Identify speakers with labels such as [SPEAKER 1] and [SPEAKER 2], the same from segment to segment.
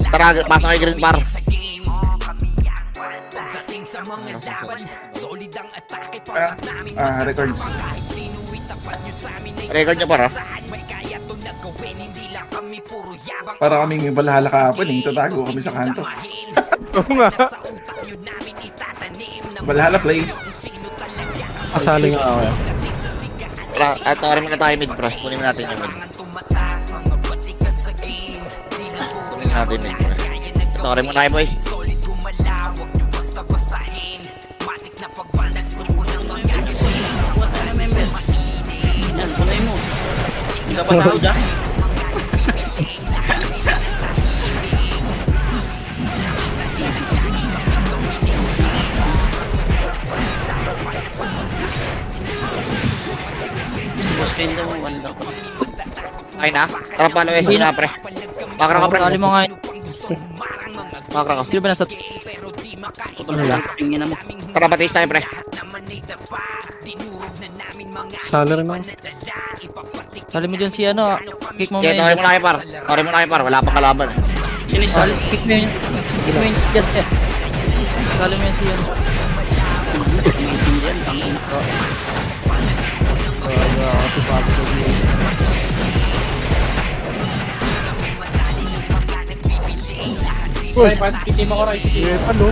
[SPEAKER 1] Tara, pasok kay Green Bar.
[SPEAKER 2] Records.
[SPEAKER 1] Record nyo para.
[SPEAKER 2] Para kaming balahala kahapon eh. Tatago kami sa kanto.
[SPEAKER 3] Oo nga.
[SPEAKER 2] Balahala place.
[SPEAKER 3] Kasali nga ako.
[SPEAKER 1] Tara, tawarin mo na tayo mid, pre. Kunin mo natin yung mid. Kunin natin mid, pre. Tawarin mo na tayo, boy.
[SPEAKER 4] Yan, punay mo. Hindi ka pa tao dyan? Boss kayo daw, one daw.
[SPEAKER 1] Ay na. Tara, palo SC na, pre. Makra ka, pre.
[SPEAKER 4] Kali mo nga.
[SPEAKER 1] Makra ka.
[SPEAKER 4] Sino ba nasa... Tingin na mo.
[SPEAKER 1] Tara, patis tayo, pre.
[SPEAKER 3] Sali rin ako.
[SPEAKER 4] Sali mo dyan si ano, kick mo
[SPEAKER 1] Okay, tawarin mo na kayo, par. Tawarin mo na kayo, par. Wala pang kalaban.
[SPEAKER 4] Sino yung sali? Kick mo yun. Kick mo yun dyan siya. Sali mo yun si ano. Yan, tangin ko.
[SPEAKER 3] Uy, ano?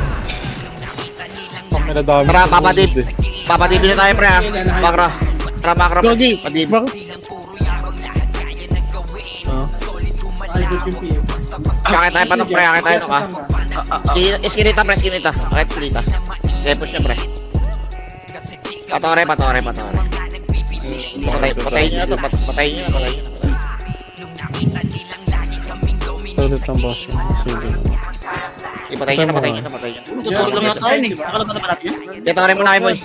[SPEAKER 3] Pag nadami.
[SPEAKER 1] Tara, papadip. Papadip na tayo, pre, ha. Makra. Tara, makra, pre.
[SPEAKER 3] Gagi,
[SPEAKER 1] Padip.
[SPEAKER 3] bakit?
[SPEAKER 1] Kakit tayo panok, pre. Kakit tayo, ha. Iskinita, pre. Iskinita. Kakit, iskinita. Okay, push niya, pre. Patore. Patayin nyo na to. Patayin nyo na.
[SPEAKER 3] Ulit ng boss. Sige.
[SPEAKER 1] Patayin nyo na.
[SPEAKER 4] Tutulog lang natin tayo eh. Nakalaban na ba natin yan?
[SPEAKER 1] Okay, tawarin mo na kayo, boy.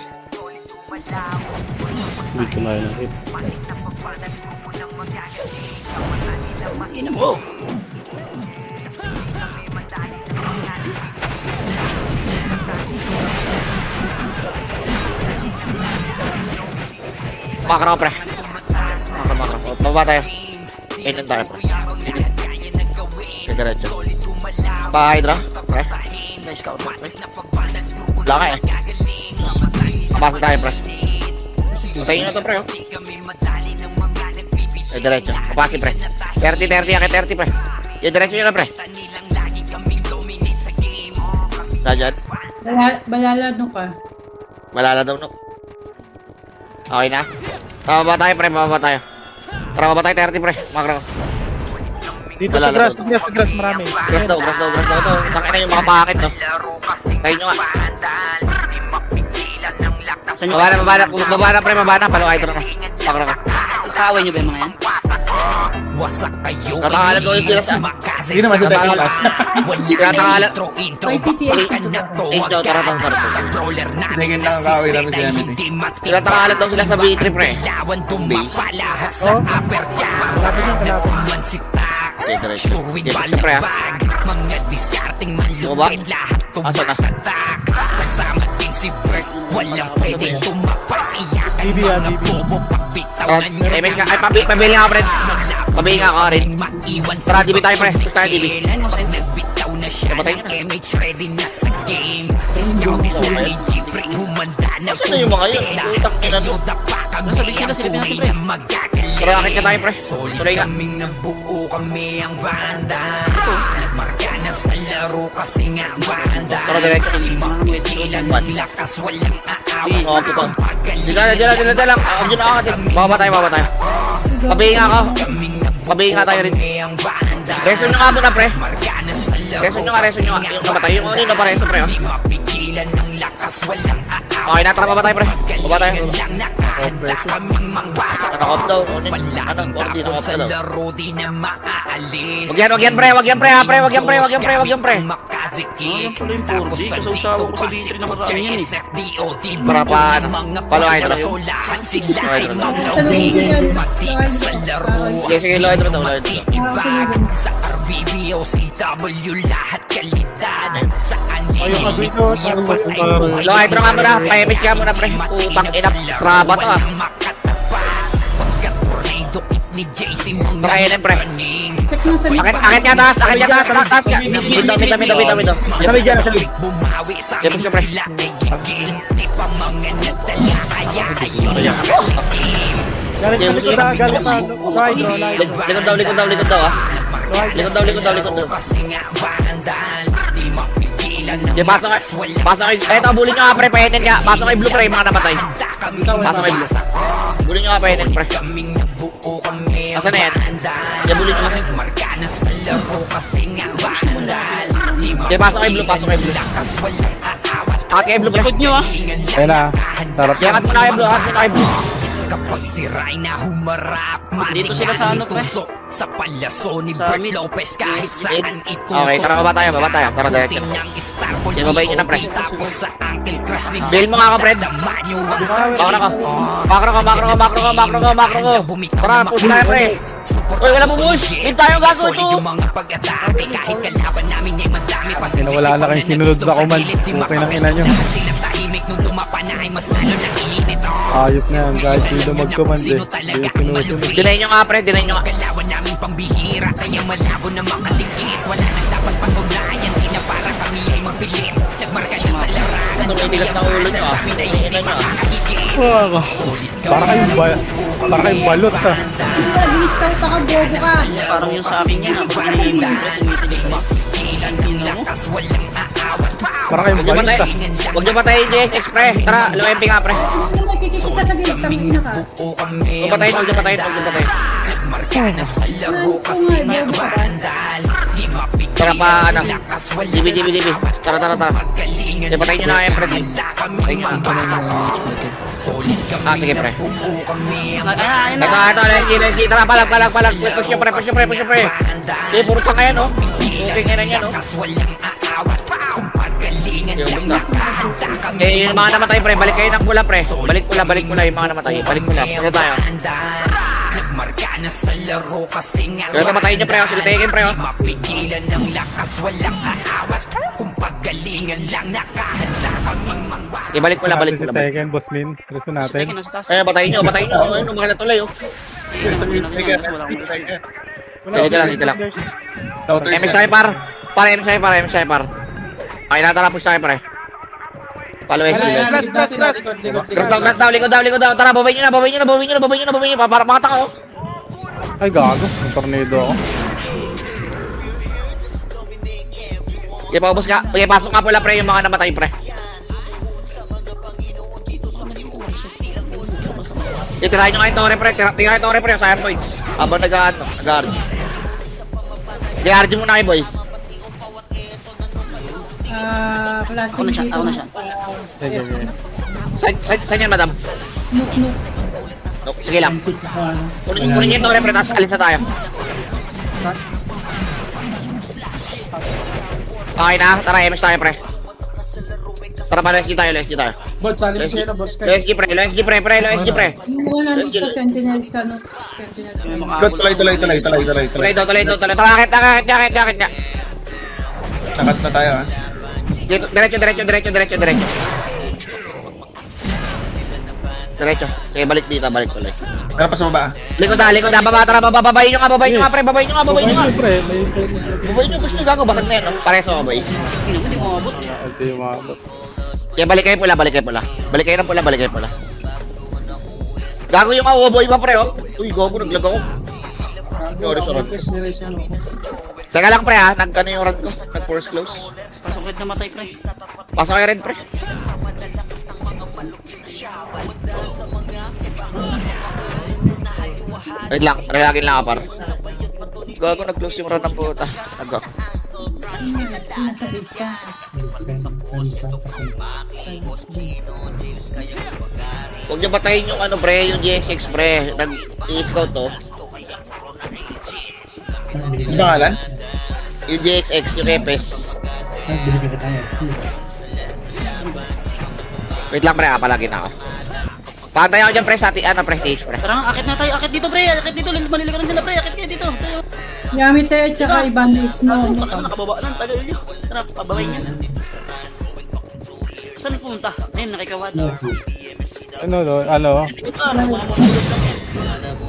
[SPEAKER 3] Hindi ko na yun.
[SPEAKER 4] Ina mo.
[SPEAKER 1] Makra, pre. Makra. Baba tayo. Ilan tayo, pre. Diretso. Pa-hydra, pre.
[SPEAKER 4] Nice scout mo, pre.
[SPEAKER 1] Wala ka, eh. Kapasa tayo, pre. Patayin nyo na to, pre, oh. Diretso. Kapasi, pre. 30, akit 30, pre. Diretso nyo na, pre. Radyan.
[SPEAKER 5] Balalado ka.
[SPEAKER 1] Malala daw, no. Okay na. Bababa tayo, pre. Tara, bababa tayo 30, pre. Makra.
[SPEAKER 3] Dito sa grass, marami.
[SPEAKER 1] Grass daw. Tangin na yung mga pakit, no. Tayo nyo nga.
[SPEAKER 4] Saan nyo?
[SPEAKER 1] Baba na, pre. Palo kayo na. Makra ka.
[SPEAKER 4] Kaaway nyo ba yung mga yan?
[SPEAKER 1] Natangalan daw yung sila sa...
[SPEAKER 2] Hindi naman sa
[SPEAKER 1] Natangalan. Natangalan.
[SPEAKER 5] May TTX ka ba?
[SPEAKER 1] Age daw, tara.
[SPEAKER 2] Tingin lang ang kaway namin si Amity.
[SPEAKER 1] Natangalan daw sila sa B3, pre.
[SPEAKER 3] Oh, malapit yung kalapit.
[SPEAKER 1] Okay, diretso. Okay, push na, pre, ha. Bumaba. Asa na?
[SPEAKER 3] BB yan, BB.
[SPEAKER 1] Tara, MS ka. Ay, pabili nga, pre. Pabili nga ako rin. Tara, DB tayo, pre. Push tayo, DB. Napatay nyo na. Asa na yung mga yun? Utang ina doon.
[SPEAKER 4] Nasa big sila natin, pre.
[SPEAKER 1] Tara, akit ka tayo, pre. Tuloy ka. Tara, diretso. Oo, puto. Dila lang. Diyan ako. Baba tayo. Pabihin nga ako. Pabihin nga tayo rin. Reso nyo nga muna, pre. Reso nyo nga. Yung namatay. Yung ano yung napareso, pre. Okay na, tara, baba tayo, pre. Baba tayo. Naka-off daw. Ano? Dito, off na daw. Wag yan, pre. Wag yan, pre.
[SPEAKER 4] Ayun pala yung 4D. Kasawsawa ko sa D3 na marami yan eh.
[SPEAKER 1] Para paano? Palo hydro.
[SPEAKER 5] Tanungin ko yan.
[SPEAKER 1] Sige, low hydro daw.
[SPEAKER 3] Ayun ka dito.
[SPEAKER 1] Low hydro nga muna. Pa-MS ka muna, pre. Utang ina. Straba to, ah. Try yun, pre.
[SPEAKER 5] Check mo sa
[SPEAKER 1] Akit nga taas, akit nga taas, taas ka. Mid.
[SPEAKER 3] Sabi dyan, sabi.
[SPEAKER 1] Push ka, pre. Ayan.
[SPEAKER 3] Galit
[SPEAKER 1] Okay,
[SPEAKER 3] na
[SPEAKER 1] gusto
[SPEAKER 3] likod na, galit na.
[SPEAKER 1] Likod daw, ah. Likod daw. Okay, pasok kayo. Eto, bulin nyo nga, pre, pahenin nga. Pasok kayo, blue, pre, mga namatay. Pasok kayo, blue. Bulin nyo nga, pahenin, pre. Asan na yan? Okay, bulin nyo nga. Okay, pasok kayo, blue. Akit kayo, blue, pre.
[SPEAKER 4] Likod nyo ah.
[SPEAKER 3] Ayun na. Tarap.
[SPEAKER 1] Okay, akit muna kayo, blue.
[SPEAKER 6] Kapag siray na humarap,
[SPEAKER 4] Dito sila sa ano, pre?
[SPEAKER 6] Sa palyaso ni
[SPEAKER 4] Sa
[SPEAKER 6] Bert
[SPEAKER 4] mid.
[SPEAKER 6] Lopez kahit
[SPEAKER 1] Mid.
[SPEAKER 6] saan ito.
[SPEAKER 1] Okay, tara, baba tayo. Tara, diretso. Okay, babayin nyo na, pre.
[SPEAKER 6] Tapos sa Uncle Crush ni
[SPEAKER 1] Bail mo nga ako, Fred. Makro ko. Tara, push tayo, pre. Uy, wala mo push. Hit tayo, gago ito.
[SPEAKER 6] Yung mga pag-atake kahit kalaban namin ay madami pa
[SPEAKER 3] Kasi nawala na kayong sinunod na command. Okay ng ina nyo.
[SPEAKER 6] Sila tahimik nung tumapa na ay mas lalo nang init.
[SPEAKER 3] Ayop na yan. Kahit sino mag-command eh. Hindi sinusunod.
[SPEAKER 1] Deny nyo nga, pre. Deny nyo nga.
[SPEAKER 6] Kalawan namin pambihira kaya malabo na makadikit. Wala nang dapat patunayan, di na parang kami ay magpilit. Nagmarka na sa larangan.
[SPEAKER 1] Ito, may tigas na ulo nyo, ah. Ina nyo, ah.
[SPEAKER 3] Para kayong balot ah.
[SPEAKER 5] Lista ka, bobo ka.
[SPEAKER 4] Parang yung sa akin yan ah. Pag nililig mo, tumitilig mo.
[SPEAKER 3] Para kayong
[SPEAKER 1] Huwag nyo
[SPEAKER 3] balot
[SPEAKER 1] patay.
[SPEAKER 3] ah.
[SPEAKER 1] Huwag nyo patayin, JX, pre. Tara, low MP nga, pre.
[SPEAKER 5] Ano makikita sa gilid, tangina ka.
[SPEAKER 1] Huwag nyo patayin. Tara pa, ano. DB. Tara. Okay, patayin nyo na kayo, pre. Patayin nyo na. Ah, sige, pre.
[SPEAKER 4] Ayun na.
[SPEAKER 1] Ito, let's see. Tara, palag. Push nyo, pre. Okay, puro tanga yan, oh. Okay, ngayon yan, oh. Okay, ubus na. Okay, yung mga namatay, pre. Balik kayo ng pula, pre. Balik pula yung mga namatay. Balik pula. Ano tayo? Kaya tamatayin nyo, pre. Sige, tayo pre, oh.
[SPEAKER 6] Mapigilan ng lakas, walang aawat. Kung pagalingan lang nakahanda kaming mangwas.
[SPEAKER 1] Okay, balik pula.
[SPEAKER 3] Tekken, boss min. Reso natin.
[SPEAKER 4] Tekken, nasa taas.
[SPEAKER 1] Ayun, batayin nyo. Ayun, umakit na tuloy, oh.
[SPEAKER 4] Wala akong malis.
[SPEAKER 1] Dito lang. MS tayo, par. MS tayo, par. Okay, natara, push tayo, pre. Follow S. Grass daw, likod daw. Tara, babayin nyo na. Para mga tao, oh.
[SPEAKER 3] Ay gago. May tornado ako.
[SPEAKER 1] Okay, paubos ka. Okay, pasok nga pula, pre, yung mga namatay, pre. Tirahin nyo nga yung tore, pre. Tirahin yung tore, pre. Sa airpoints. Habang nag-guard. I-RG muna kayo, boy.
[SPEAKER 5] Plastic
[SPEAKER 4] Ako na siya.
[SPEAKER 1] Saan yan, madam?
[SPEAKER 5] Nuk.
[SPEAKER 1] Sige lang. Kunin nyo yung tore, pre. Tapos alis na tayo. Okay na. Tara, MS tayo, pre. Tara pa, LSG tayo.
[SPEAKER 7] Boss, salim sa'yo na, boss.
[SPEAKER 1] LSG, pre.
[SPEAKER 5] Yung mga nandun sa sentinel sa ano.
[SPEAKER 2] Tuloy.
[SPEAKER 1] Tuloy daw. Tara, akit nga.
[SPEAKER 2] Nakat na tayo, ha?
[SPEAKER 1] Dito, diretso. Okay, balik dito, balik.
[SPEAKER 2] Tara pa sa baba, ah.
[SPEAKER 1] Likod na, baba, tara, babayin nyo nga, pre, babayin nyo nga.
[SPEAKER 3] Pre, may
[SPEAKER 1] Babayin nyo, gusto nyo gago, basag na yan, no? Pareso ka, boy.
[SPEAKER 4] Hindi mo abot.
[SPEAKER 3] ito yung maabot.
[SPEAKER 1] Okay, balik kayo pula. Balik kayo ng pula. Gago yung boy ba, pre, oh? Uy, gago, naglag ako. Sorry. Teka lang, pre, ha? Nag-ano yung run ko? Nag-force close.
[SPEAKER 4] Pasokit na matay, pre.
[SPEAKER 1] Pasok kayo rin, pre. Wait lang, relagin lang ka, par. Gago, nag-close yung run ng puta. Nag-go.
[SPEAKER 5] Nasa base ka.
[SPEAKER 1] Huwag nyo batayin yung ano, pre, yung GX6, pre. Nag-i-scout, to.
[SPEAKER 2] Ang pangalan?
[SPEAKER 1] Yung GXX, yung Epes. Wait lang, pre, palagi na ako. Pantay ako dyan, pre, sa pre, stage, pre.
[SPEAKER 4] Parang akit na tayo. Akit dito, pre. Akit dito. Maniligaran sila, pre. Akit kayo dito. Tayo.
[SPEAKER 5] Yami tayo, tsaka ibang no.
[SPEAKER 4] Nakababa lang. Tagal nyo. Tara, pababay niyan. Saan punta? Ayun, nakikawad.
[SPEAKER 3] Ano?
[SPEAKER 4] Ito, nakababa lang yan.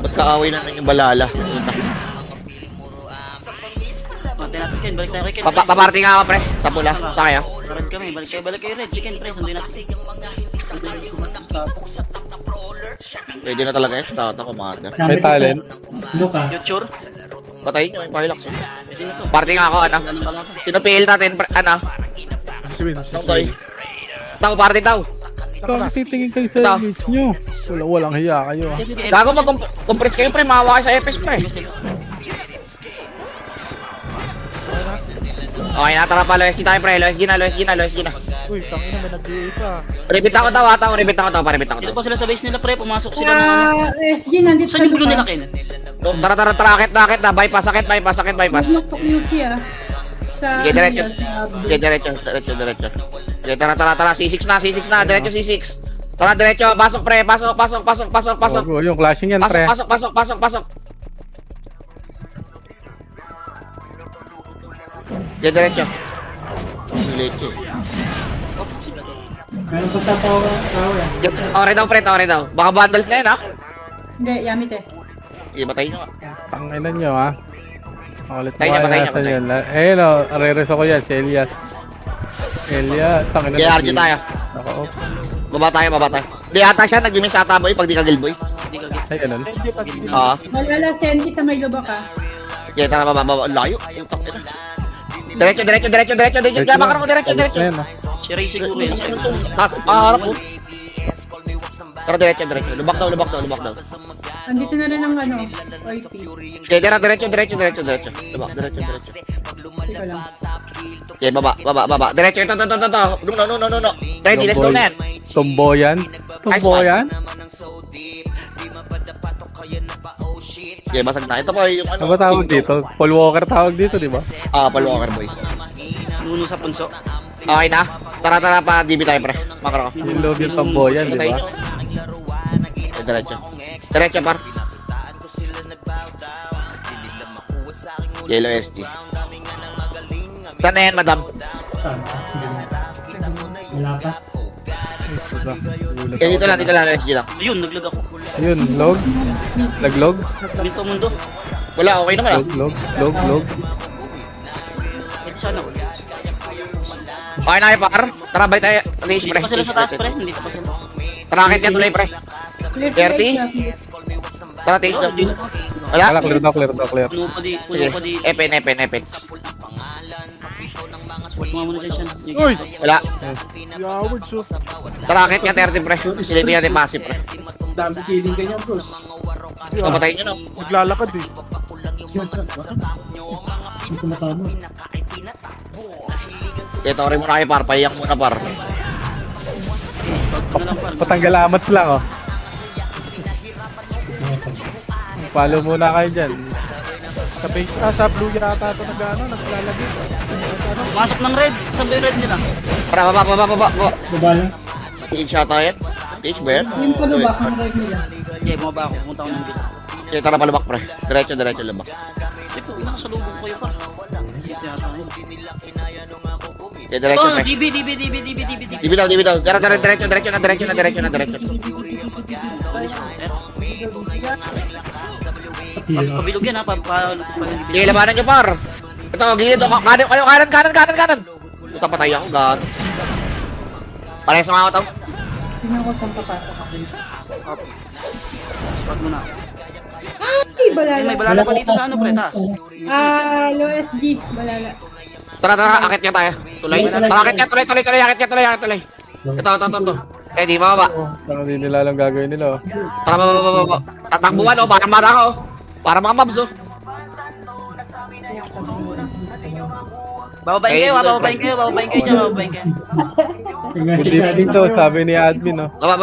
[SPEAKER 1] Ba't kaaway naman yung balala? Puta.
[SPEAKER 4] Pati natin Ken, balik tayo kay Ken.
[SPEAKER 1] Paparty nga ako, pre. Sa pula. Sa kaya.
[SPEAKER 4] Red kami, balik kayo Red. Chicken pre, sundin natin.
[SPEAKER 1] Pwede na talaga eh. Tata ko, mga
[SPEAKER 3] May talent.
[SPEAKER 5] Luka.
[SPEAKER 4] Future.
[SPEAKER 1] patayin nyo yung Hilux.
[SPEAKER 4] Pwede na to.
[SPEAKER 1] Party nga ako, ano?
[SPEAKER 4] Ganun pala to.
[SPEAKER 1] Sino PL natin, ano? Nung toy. Tao, party daw.
[SPEAKER 3] Bakit titingin kayo sa
[SPEAKER 1] Ito.
[SPEAKER 3] image nyo? Walang hiya kayo ah.
[SPEAKER 1] Gago mag-compress kayo, pre. Mahawa kayo sa FS, pre. Okay na, tara pa. Loesg tayo, pre. Loesg na.
[SPEAKER 3] Uy, tangina may nag-DA pa.
[SPEAKER 1] Rebit ako daw, ata. Rebit ako daw, pa-rebit ako
[SPEAKER 4] Dito
[SPEAKER 1] daw.
[SPEAKER 4] pa sila sa base nila pre, pumasok sila ng ano.
[SPEAKER 5] SG, nandito
[SPEAKER 4] Saan yung blue nila Ken?
[SPEAKER 1] Oh, tara, akit na. Bypass.
[SPEAKER 5] Magmaktok UC ah. Sa...
[SPEAKER 1] Okay, diretso.
[SPEAKER 5] sa-
[SPEAKER 1] Okay, diretso. Okay, tara. C6 na. Diretso C6. Tara, diretso. Pasok, pre. Pasok.
[SPEAKER 3] Bago, yung clashing yan, pre.
[SPEAKER 1] Pasok. Okay, diretso. Diretso.
[SPEAKER 4] Oh, sila to.
[SPEAKER 5] Meron pa sa power yan.
[SPEAKER 1] Tore daw. Baka bundles na yun, ha?
[SPEAKER 5] Hindi, yamit eh.
[SPEAKER 1] Sige, patayin nyo.
[SPEAKER 3] Tanginan nyo ah. Makulit
[SPEAKER 1] Patay niya,
[SPEAKER 3] mo
[SPEAKER 1] patay
[SPEAKER 3] kaya
[SPEAKER 1] niya,
[SPEAKER 3] nasa
[SPEAKER 1] patay.
[SPEAKER 3] yan. Ayun o, reres ako yan, si Elias. Tanginan.
[SPEAKER 1] Okay, RG tayo.
[SPEAKER 3] Ako,
[SPEAKER 1] Baba tayo. Di ata siya, nag-miss ata boy pag di ka gilboy.
[SPEAKER 4] Hindi ka get.
[SPEAKER 3] ay ganun.
[SPEAKER 1] Oo.
[SPEAKER 5] Malala, Senti sa may lubak ah.
[SPEAKER 1] Okay, tara, baba. Ang layo. Yung tak na. Diretso. Gaba ka ko, diretso.
[SPEAKER 3] Ayun ah.
[SPEAKER 4] Si Ray siguro yan. Si Ray.
[SPEAKER 1] Harap po. Tara, diretso. Lubak daw.
[SPEAKER 5] Andito na rin ang ano, OIP.
[SPEAKER 1] Okay, tara, diretso. Lubak, diretso.
[SPEAKER 5] Hindi ko lang.
[SPEAKER 1] Okay, baba. Diretso, ito. No. Ready, let's go na yan.
[SPEAKER 3] Tumboyan.
[SPEAKER 1] Okay, basag na. Ito po yung ano.
[SPEAKER 3] Ano ba tawag dito? Paul Walker tawag dito, di ba?
[SPEAKER 1] Paul Walker boy.
[SPEAKER 4] Nuno sa punso.
[SPEAKER 1] Okay na. Tara pa, DB tayo pre. Makro ko.
[SPEAKER 3] Yung loob yung tumboyan, di
[SPEAKER 1] Patayin
[SPEAKER 3] ba?
[SPEAKER 1] nyo. Okay, diretso par. Yellow SG. Saan na yan, madam?
[SPEAKER 5] Wala pa.
[SPEAKER 1] Okay, dito lang, SG lang.
[SPEAKER 4] Ayun, naglag ako.
[SPEAKER 3] Ayun, log. Naglog.
[SPEAKER 4] Minto mundo.
[SPEAKER 1] Wala, okay naman ah.
[SPEAKER 3] Log.
[SPEAKER 4] Pwede sana.
[SPEAKER 1] Okay na kayo par. Tara, balik tayo. Rage
[SPEAKER 4] Dito
[SPEAKER 1] pre.
[SPEAKER 4] pa sila sa taas pre. Dito pa sila.
[SPEAKER 1] Tara, akit ka tuloy pre.
[SPEAKER 5] Clear to
[SPEAKER 1] 30?
[SPEAKER 5] edge na.
[SPEAKER 1] Tara, taste daw.
[SPEAKER 4] Dito.
[SPEAKER 1] Wala?
[SPEAKER 3] Clear daw.
[SPEAKER 4] Puno pa di.
[SPEAKER 1] Sige,
[SPEAKER 4] Puno pa di.
[SPEAKER 1] epen.
[SPEAKER 4] Mga muna dyan siya.
[SPEAKER 3] Uy!
[SPEAKER 1] Wala.
[SPEAKER 3] Yawag, sus.
[SPEAKER 1] Tara, akit ka 30 pre. Silipin natin passive pre.
[SPEAKER 7] Dami killing ganyan, bros.
[SPEAKER 1] Patayin nyo no.
[SPEAKER 3] Naglalakad eh.
[SPEAKER 5] Hindi ko matama.
[SPEAKER 1] Okay, tawari muna kayo par. Pahiyang muna par.
[SPEAKER 4] Ano lang par.
[SPEAKER 3] Patanggalamats lang oh. Follow muna kayo dyan. Sa base, sa blue yata ito naglalagay.
[SPEAKER 4] Masok ng red. Saan ba yung red nila?
[SPEAKER 1] Tara, baba.
[SPEAKER 5] Baba lang.
[SPEAKER 1] Age ata yan. Age ba yan?
[SPEAKER 5] Yung palubak ang red nila.
[SPEAKER 4] Okay, bumaba ako. Pumunta ako ng dito.
[SPEAKER 1] Okay, tara palubak pre. Diretso lubak.
[SPEAKER 4] Ito, nakasalubong ko yun par. Dito yata yun.
[SPEAKER 1] Okay, diretso
[SPEAKER 4] Oh,
[SPEAKER 1] pre.
[SPEAKER 4] DB.
[SPEAKER 1] Dibi daw. Tara, diretso na.
[SPEAKER 4] Pabilog yan ha.
[SPEAKER 1] Sige, labanan nyo par. Ito, gilid. Kanan. Puta, patay ako, god. Parehas mga ako tao.
[SPEAKER 5] Tingnan ko saan papasok ako.
[SPEAKER 4] Spot mo na.
[SPEAKER 5] Ay, balala.
[SPEAKER 4] May balala pa dito sa ano pre, taas.
[SPEAKER 5] Low SG, balala.
[SPEAKER 1] Tara, akit nga tayo. Tuloy. Tara, akit nga, tuloy. Ito. Ready, bababa.
[SPEAKER 3] Parang hindi nila alam gagawin nila oh.
[SPEAKER 1] Tara, baba. Tatakbuhan, oh. Parang mata ka, oh. Para mga mobs, oh.
[SPEAKER 4] Bababain kayo dyan.
[SPEAKER 3] Hindi dito, sabi ni admin oh.
[SPEAKER 1] Baba.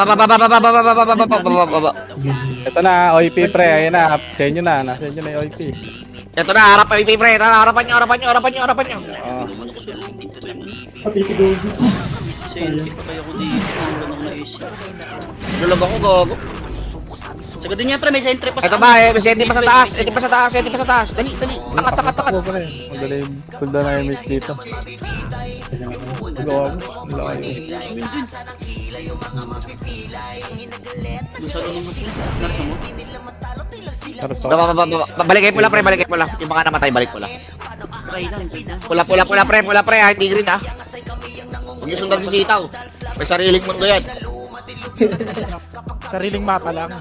[SPEAKER 3] Ito na, OIP pre, ayun na, senyo na, nasa senyo na yung OIP.
[SPEAKER 1] Ito na, harap yung pre. Tara, harapan nyo.
[SPEAKER 3] Oh.
[SPEAKER 4] Kasi hindi pa tayo ko dito. Ang gano'n na AC.
[SPEAKER 1] Lulog ako, gogo.
[SPEAKER 4] Sagadin niya pre, may sentry pa sa
[SPEAKER 1] Ito ba, senti pa sa taas. Dali. Takat.
[SPEAKER 3] Ako pre, magaling punta na yung miss dito. Gawa mo, ang laki.
[SPEAKER 4] Doon sa galing mo, pre. Narsa mo.
[SPEAKER 3] Pero to.
[SPEAKER 1] Balikay pula pre, balikay pula. Yung mga namatay, balik pula.
[SPEAKER 4] Try lang, try lang.
[SPEAKER 1] Pula pre, ha, hindi green ha. Huwag yung sundan si Sitaw. May sariling mundo yan.
[SPEAKER 3] Sariling mapa lang.
[SPEAKER 4] Yung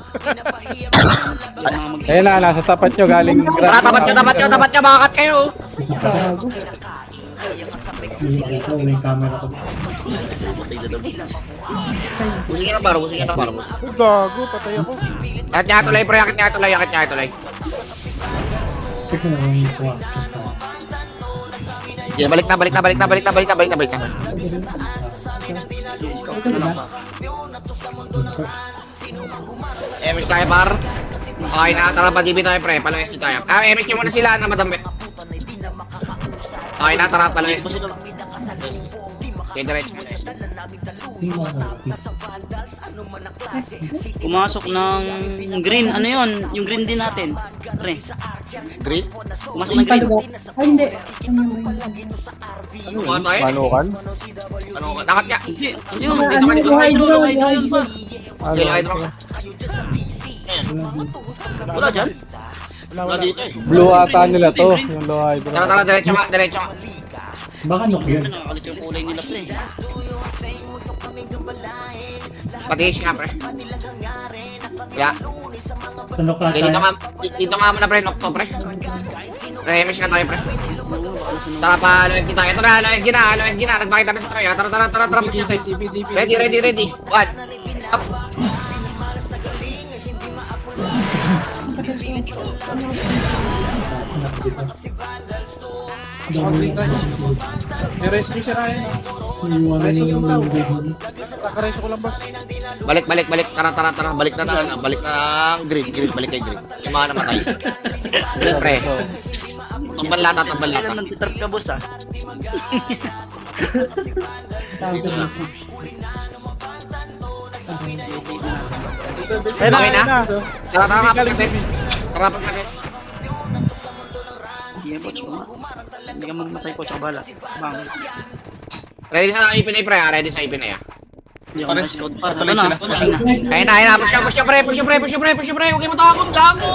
[SPEAKER 4] mga mag-
[SPEAKER 3] Ayun na, nasa tapat nyo galing.
[SPEAKER 1] Tara, tapat nyo, makakat kayo.
[SPEAKER 7] May camera ko.
[SPEAKER 4] Patay na daw.
[SPEAKER 1] Busing nyo ng baro.
[SPEAKER 3] Oh, gago, patay ako.
[SPEAKER 1] Akit niya tulay pre, akit niya tulay.
[SPEAKER 7] Check na lang yung kuha.
[SPEAKER 1] Yeah, balik na.
[SPEAKER 4] Scout na lang pa.
[SPEAKER 1] MS tayo par. Okay na, tara pa DB tayo pre, palayas nyo tayo. MS nyo muna sila na madami. Okay na, tara palayas.
[SPEAKER 4] Ba sila?
[SPEAKER 1] Okay, diretso mo.
[SPEAKER 4] Pumasok ng green. Ano yun? Yung green din natin. Pre.
[SPEAKER 1] Green?
[SPEAKER 4] Pumasok ng green.
[SPEAKER 5] Ay, hindi.
[SPEAKER 1] Ano ba tayo?
[SPEAKER 3] Manukan?
[SPEAKER 1] Ano, nakat niya.
[SPEAKER 4] Hindi. Ano yun?
[SPEAKER 1] Dito ka, dito ka.
[SPEAKER 4] Hydro yun ba?
[SPEAKER 1] Yellow hydro.
[SPEAKER 4] Wala dyan?
[SPEAKER 1] Wala dito eh.
[SPEAKER 3] Blue ata nila to. Yung low hydro.
[SPEAKER 1] Tara, diretso nga.
[SPEAKER 7] Baka nok yun.
[SPEAKER 4] Nakakalit yung kulay nila, pre.
[SPEAKER 1] Patiis nga pre. Yeah.
[SPEAKER 7] Sa nok na
[SPEAKER 1] Okay,
[SPEAKER 7] tayo.
[SPEAKER 1] dito nga muna pre, nokto pre. MS nga tayo pre. Tara pa, loeg tayo. Tara, loeg gina. Nagpakita na sa tayo. Tara, push tayo. Ready. One. Up.
[SPEAKER 3] May rescue si Ryan.
[SPEAKER 7] Yung ano yung
[SPEAKER 3] Nakareso ko lang boss.
[SPEAKER 1] Balik. Tara. Balik na green. Balik kay green. Yung mga namatay. Green pre. Tambal lata.
[SPEAKER 4] Kailan nag-trap ka, boss, ah?
[SPEAKER 1] Dito na.
[SPEAKER 3] Ayun
[SPEAKER 1] Okay na?
[SPEAKER 3] na.
[SPEAKER 1] Tara nga natin.
[SPEAKER 4] Hindi yan, coach ko nga. Hindi ka magmatay, coach. Kabala. Bang.
[SPEAKER 1] Ready sa ipinay pre, ready sa ipinay ah.
[SPEAKER 4] Hindi ako na-scout pa. Ito
[SPEAKER 2] Tuloy
[SPEAKER 4] na,
[SPEAKER 2] sila.
[SPEAKER 4] pushing na.
[SPEAKER 1] Ayun na, push pre. Huwag kayo matakot, gago.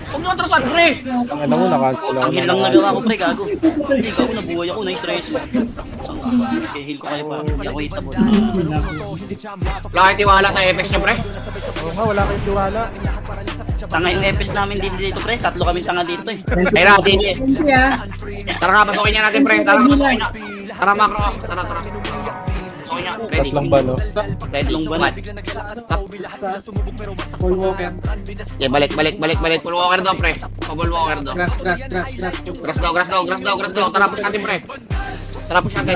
[SPEAKER 1] Huwag nyo atrasan pre.
[SPEAKER 3] Ang ina mo, nakancel ako.
[SPEAKER 4] Ang heal lang nagawa ko, pre, gago. Hindi ako, nabuhay ako, na-stress. Kaya heal ko kayo pa. Hindi ako hitable.
[SPEAKER 1] Wala kayong tiwala sa FX nyo pre.
[SPEAKER 3] Oo nga, wala kayong tiwala.
[SPEAKER 4] Tanga yung EPS namin din dito, pre. Tatlo kami tanga dito, eh.
[SPEAKER 1] Ayun na, TV.
[SPEAKER 5] Hindi ah.
[SPEAKER 1] Tara nga, pasukin niya natin pre. Tara na. Tara macro. Tara. Pasukin niya. Ready.
[SPEAKER 3] Tatlong ba, no?
[SPEAKER 1] Ready. One.
[SPEAKER 7] Paul Walker.
[SPEAKER 1] Okay, balik. Full walker daw pre. Full walker daw.
[SPEAKER 7] Grass.
[SPEAKER 1] Grass daw. Tara, push natin pre. Push natin.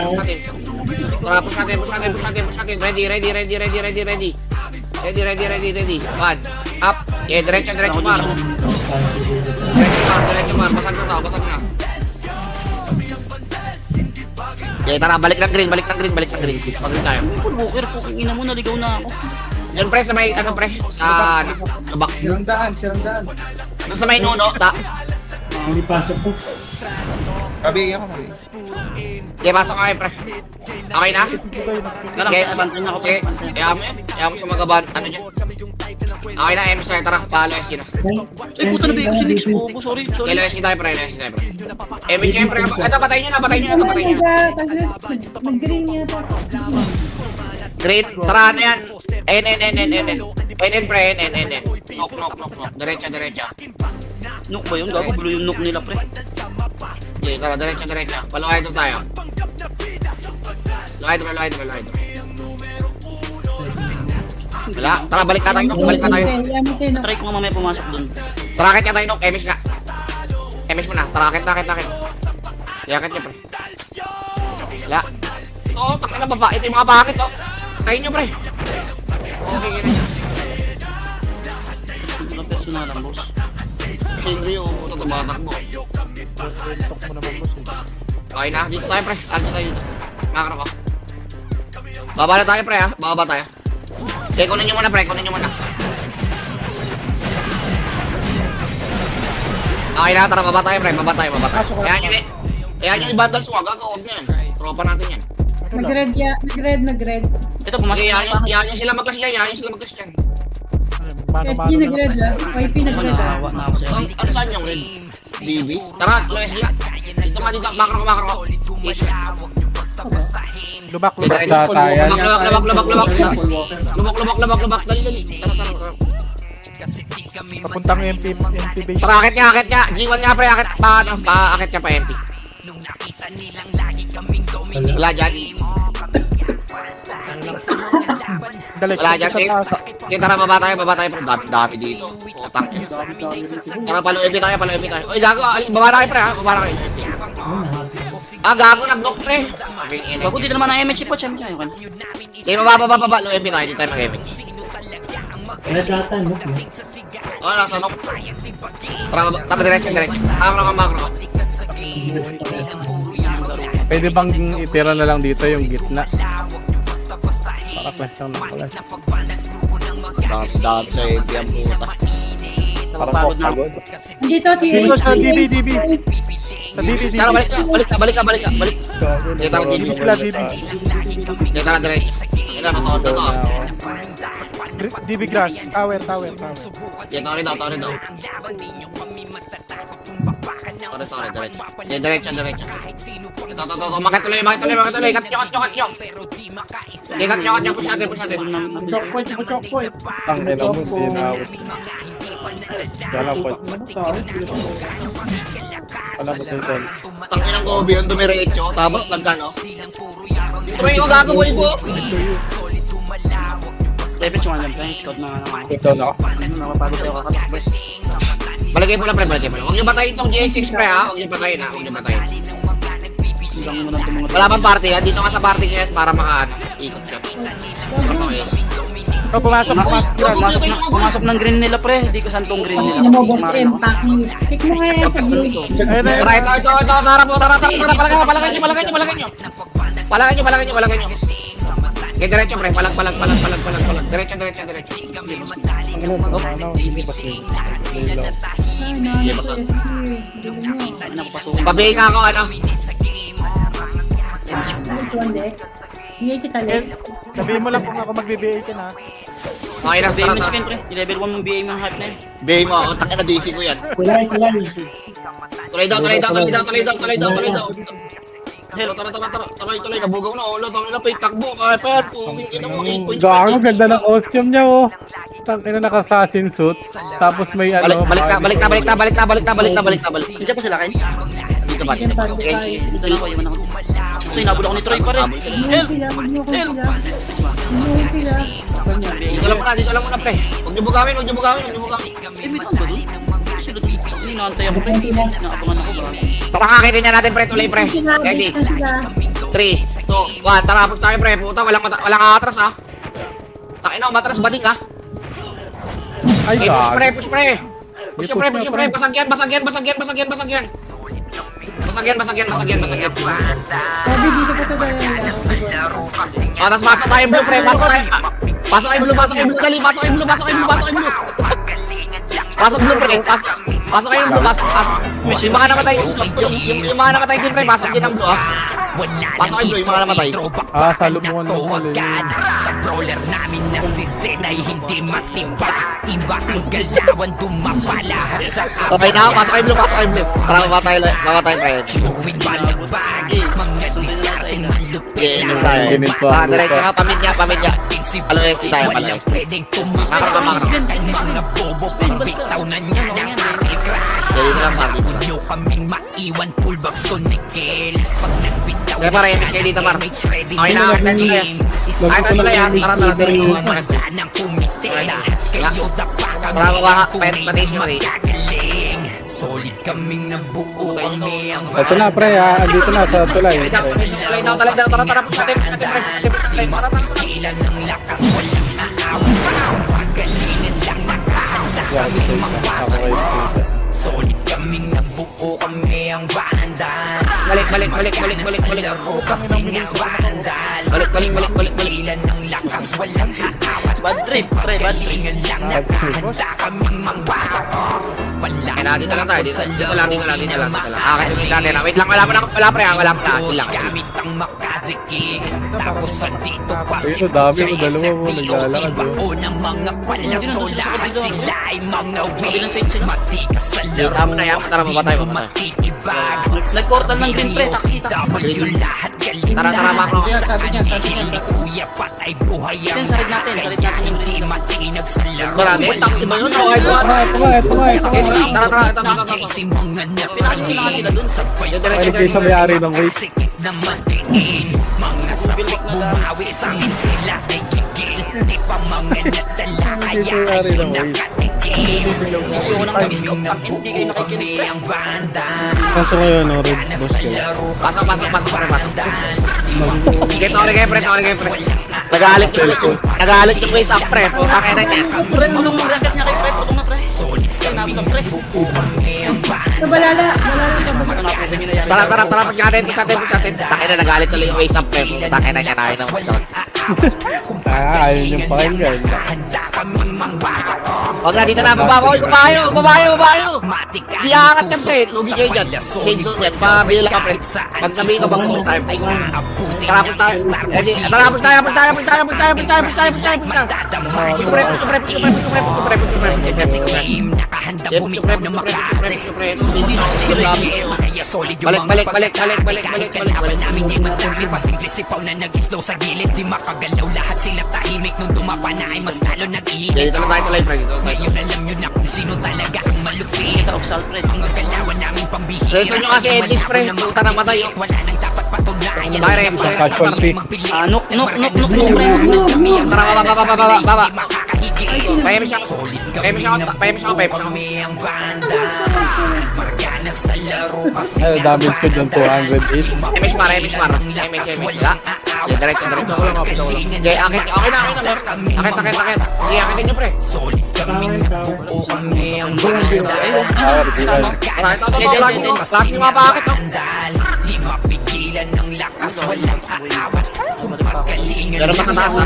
[SPEAKER 1] Ready. One. Up. Yeah, diretso bar. Basag na. Okay, tara, balik ng green. Pag tayo.
[SPEAKER 4] Paul Walker, puking ina mo, naligaw na ako.
[SPEAKER 1] Yan pre, sa may, pre, sa, lubak.
[SPEAKER 7] Sirang daan.
[SPEAKER 1] Sa may nuno,
[SPEAKER 7] Hindi pasok po.
[SPEAKER 2] Kabigyan ako.
[SPEAKER 1] Okay, pasok kayo, pre. Okay na?
[SPEAKER 4] Galang,
[SPEAKER 1] Okay,
[SPEAKER 4] abantan niya ako, pre.
[SPEAKER 1] okay. Kaya mo sa magaban, ano dyan? Okay na, MS tayo, tara, palo SG na.
[SPEAKER 4] Ay, puta na ba yung Silix? Bobo, sorry.
[SPEAKER 1] Kilo SG tayo, pre, MS nyo, pre. Ito, patayin nyo na.
[SPEAKER 5] Kasi nag-green yata.
[SPEAKER 1] Green, tara, ano yan? NN, pre, NN. Knock. Diretso.
[SPEAKER 4] Nook ba yun? Gago, blue yung nook nila, pre.
[SPEAKER 1] Okay, tara, diretso. Palo hydro tayo. Low hydro. Wala, tara, balik na tayo.
[SPEAKER 5] Yamatay na.
[SPEAKER 4] Try ko nga mamaya pumasok dun.
[SPEAKER 1] Tarakit niya tayo, Nok. MS nga. MS mo na. Tarakit. Yakit niya, pre. Wala. Oo, takin na baba. Ito yung mga bakit, oh. Tayin niyo, pre. Okay.
[SPEAKER 4] Wala personalan, boss.
[SPEAKER 1] Sindri, oh. Ito, tumatak mo.
[SPEAKER 3] Tok mo naman, boss.
[SPEAKER 1] Okay na. Dito tayo, pre. Alto tayo dito. Makakara ko. Baba na tayo, pre, ha. Baba tayo. Okay, kunin niyo muna, pre. Okay na, tara, baba tayo, pre. Kaya nyo i-battles mo, gagawag niyan. Tropa natin yan.
[SPEAKER 5] Nag-red.
[SPEAKER 4] Ito, pumasok
[SPEAKER 1] Sige,
[SPEAKER 4] na.
[SPEAKER 1] yan sila mag-clash yan, yan sila mag-clash yan.
[SPEAKER 3] Mano-mano
[SPEAKER 5] SG
[SPEAKER 3] na.
[SPEAKER 5] nag-red ah. YP nag-red ah.
[SPEAKER 4] Nawa na ako sa'yo.
[SPEAKER 1] Ano saan yung red? DB? Tara, tuloy SG ka. Dito ka, dito. Makro ko. Yes.
[SPEAKER 3] Lubak-lubak sa tayan.
[SPEAKER 1] Lubak. Dali. Tara.
[SPEAKER 3] Papuntang MP base.
[SPEAKER 1] Tara, akit niya. G1 nga pre, akit. Akit niya pa MP. Wala dyan.
[SPEAKER 3] Dali,
[SPEAKER 1] Wala dyan,
[SPEAKER 3] sa
[SPEAKER 1] safe.
[SPEAKER 3] taas.
[SPEAKER 1] Okay, tara, baba tayo. Pre, dami dito. Putang. Tara, palo MP tayo. Uy, gago. Baba na kayo pre, ha? Baba na kayo. Gago, nag-knock pre.
[SPEAKER 4] Bago dito naman ang MH po, champion. Ayun.
[SPEAKER 1] Okay, baba. Low MP tayo. Dito tayo mag-MH.
[SPEAKER 7] Kaya data, no?
[SPEAKER 1] Nasa knock. Tara, diretso. Makro ka.
[SPEAKER 3] Pwede bang itira na lang dito yung gitna? Para question lang pala.
[SPEAKER 1] Dahil sa MP ang puta.
[SPEAKER 3] Parang pagod.
[SPEAKER 5] Dito,
[SPEAKER 3] Dito sa DB. Sa DB.
[SPEAKER 1] Tara, balik ka. Dito, tara, DB.
[SPEAKER 3] Sila DB.
[SPEAKER 1] Dito, tara, diretso. Ilan, totoo.
[SPEAKER 3] DB grass. Tower.
[SPEAKER 1] Dito, rin daw. Sorry, diretso. Ito. Makit tuloy. Kat nyo. Push natin.
[SPEAKER 7] Chokpoint.
[SPEAKER 3] Ang ina mo, hindi naawit. Kala ko. Alam mo sa'yo, Tol.
[SPEAKER 1] Tangin ang gobi yung dumiretso, tapos nagkano. Tuloy ko gago mo ibo.
[SPEAKER 4] Level yung alam, friend. Scout na naman.
[SPEAKER 3] Ito na ako.
[SPEAKER 4] Napapagod tayo kakatakbo.
[SPEAKER 1] Balagay mo lang. Huwag niyo batayin tong GX6 pre ha. Huwag niyo batayin.
[SPEAKER 4] Hanggang mo nang tumungot.
[SPEAKER 1] Wala bang party ha? Dito ka sa party ngayon para ikot ka.
[SPEAKER 3] So, pumasok.
[SPEAKER 4] Pumasok ng green nila, pre. Hindi ko saan tong green nila.
[SPEAKER 5] Ano mo, boss M, paki. Kick mo kaya sa blue.
[SPEAKER 1] Tara, ito. Tara po. Palagan nyo. Okay, diretso pre. Palag. Diretso. Pabihin nga ako, ano.
[SPEAKER 5] Hindi kita
[SPEAKER 3] Eh,
[SPEAKER 5] left.
[SPEAKER 3] sabihin mo lang kung ako magbe-BA ka na.
[SPEAKER 1] Okay na,
[SPEAKER 4] BA mo
[SPEAKER 1] tara.
[SPEAKER 4] si pre. I-level 1 mong BA mo yung hype na yun.
[SPEAKER 1] Bihin mo ako. Tangin na DC ko yan.
[SPEAKER 7] Kulay.
[SPEAKER 1] Tuloy daw. Tuloy. Nabugaw na. Ulo, tangin na. Takbo. Kaya tingin mo. 8 points.
[SPEAKER 3] Gago, ganda ng costume niya, oh. Tangina naka-assassin suit. Tapos may ano.
[SPEAKER 1] Balik na.
[SPEAKER 4] Nandiyan pa sila kayo?
[SPEAKER 1] Dito ba? Okay.
[SPEAKER 4] Dito na ako, iwan ako. Kasi nabul ako ni Troy pa rin. Help!
[SPEAKER 1] Dito lang muna pre. Huwag niyo bugawin.
[SPEAKER 4] Eh, may taon ba doon? Kasi doon, hindi naantay ako pre. Nakabangan ako ba?
[SPEAKER 1] Tara kakitin na natin pre. Tuloy pre. Ready? 3, 2, 1. Tara, punta tayo pre. Puta, walang atras ha. Takin na, umatras bading ha.
[SPEAKER 3] Ay,
[SPEAKER 1] Okay,
[SPEAKER 3] gago.
[SPEAKER 1] push pre. Basagyan.
[SPEAKER 5] Sabi dito ko to dahil.
[SPEAKER 1] Tapos pasok tayo blue pre. Pasok tayo blue. Dali, pasok tayo blue. Pasok blue pre. Pasok kayo blue. Yung mga namatay. Yung mga namatay din pre. Pasok din ang blue ha. Pasok kayo blue. Yung mga namatay.
[SPEAKER 3] Salubungan mo ulit.
[SPEAKER 6] Sa brawler namin na si Zen ay hindi matiba. Iba ang galawan, dumapalahat sa
[SPEAKER 1] Okay na, pasok kayo blue. Tara, mamatay pre.
[SPEAKER 6] Tuwing balagbagi, mga diskarting malupit.
[SPEAKER 1] Ganyan tayo. Diretso ka, pamilya. Palo SC tayo, palo SC.
[SPEAKER 6] Pwedeng tumakbo mga bobo pang bitaw na niya ng crash.
[SPEAKER 1] Dito lang.
[SPEAKER 6] Nyo kaming maiwan full box to nickel. Pag nagbitaw
[SPEAKER 1] Kaya para epic kayo dito, Mar. Okay na, tayo tuloy ha. Tara, dito.
[SPEAKER 6] nang kumitila. Kayo dapat
[SPEAKER 1] Tara, baba ka. Patis nyo rin.
[SPEAKER 6] gagaling. Solid kaming nabuo kami ang
[SPEAKER 3] Ito na, pre, ha. Andito na sa tulay.
[SPEAKER 1] Tuloy daw. Tara, push natin, pre. Tara.
[SPEAKER 6] ilan ng lakas walang aawan. Pagalingan lang nakahanda kaming mapasok. Solid kaming nabuo kami ang bandal.
[SPEAKER 1] Balik.
[SPEAKER 6] Laro kasi nga bandal.
[SPEAKER 1] Balik.
[SPEAKER 6] Ilan ng lakas walang aawan.
[SPEAKER 4] Bad trip, pre. Bad trip.
[SPEAKER 6] Pagalingan lang nakahanda kaming mapasok.
[SPEAKER 1] Kailangan dito lang tayo. Dito lang. Akin yung natin. Wait lang, wala pre. Wala pa. Chill lang.
[SPEAKER 3] Ayun, dami mo, dalawa mo, naglalakad yun.
[SPEAKER 4] Kabilang side sila.
[SPEAKER 1] Tama na yan. Tara, mabatay.
[SPEAKER 4] Nag-portal ng green pre, taxi.
[SPEAKER 1] Tara, makro.
[SPEAKER 4] Yan, sa rin natin yung green.
[SPEAKER 1] Tara, taxi ba yun? Okay,
[SPEAKER 3] Ito nga.
[SPEAKER 1] Tara.
[SPEAKER 4] Pinakasyon na sila dun.
[SPEAKER 3] Ay, kayo sa may-ari ng wait. Kayo sa may-ari ng wait.
[SPEAKER 4] Kasi unang nag-scout ang hindi kayo nakikinig pre.
[SPEAKER 6] Kaso ngayon, no, red boss kayo.
[SPEAKER 1] Pasok, pre. Tori, pre. Nagalit yung face up, pre. Puta kayo na niya.
[SPEAKER 4] Pre, tulong mo record niya kay pre, tulong na pre. Kaya nabusap pre.
[SPEAKER 5] Balala
[SPEAKER 1] Tara, pag natin. Takay na, nagalit tuloy yung face up, pre. Puta kayo na niya, nahin ng scout.
[SPEAKER 3] Ayaw niyong pakinggan.
[SPEAKER 1] Huwag na, dito na, babayo. Di aangat yan, pre. Lugi kayo dyan. Save zone yan, pabila ka, pre. Pag sabihin ka, bag-push time. Tarapos tayo. Tarapos tayo. Balik. Dito lang tayo tuloy, pre.
[SPEAKER 4] Kita of salt pre.
[SPEAKER 1] Reso nyo kasi endless, pre. Puta na matay.
[SPEAKER 3] Casualty.
[SPEAKER 4] Nuk pre.
[SPEAKER 1] Tara, baba. Pahemi siya.
[SPEAKER 3] Ay, damage ko dyan 208.
[SPEAKER 1] MS para. Diretso. Okay na. Akit. Sige, akitin nyo, pre. Tara, ito. Lagi nyo mapakakit, no? Pero matataas, ha?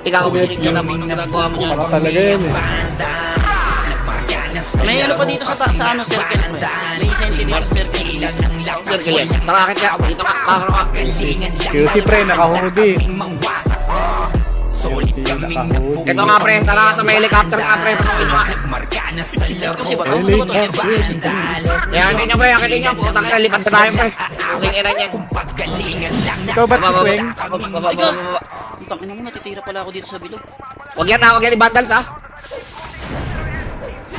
[SPEAKER 1] Ikaw, uminig nyo na mga ginagawa mo yan.
[SPEAKER 3] Parang talaga yan eh.
[SPEAKER 4] May ano pa dito sa circle pre. May sentinel circle.
[SPEAKER 1] Circle yan. Tara, akit ka. Dito ka. Makro ka.
[SPEAKER 3] QC pre, naka-hoodie.
[SPEAKER 1] Ito nga, pre. Tara ka sa may helicopter ka, pre. Patukin nyo ka.
[SPEAKER 4] Kasi ba?
[SPEAKER 1] Yan, pre. Akitin nyo. Putang ina, lipat na tayo, pre. Putang ina yan.
[SPEAKER 3] Ikaw ba't si Queng?
[SPEAKER 1] Baba.
[SPEAKER 4] Utang ina mo, natitira pala ako dito sa bilog.
[SPEAKER 1] Huwag yan i-bandals, ha?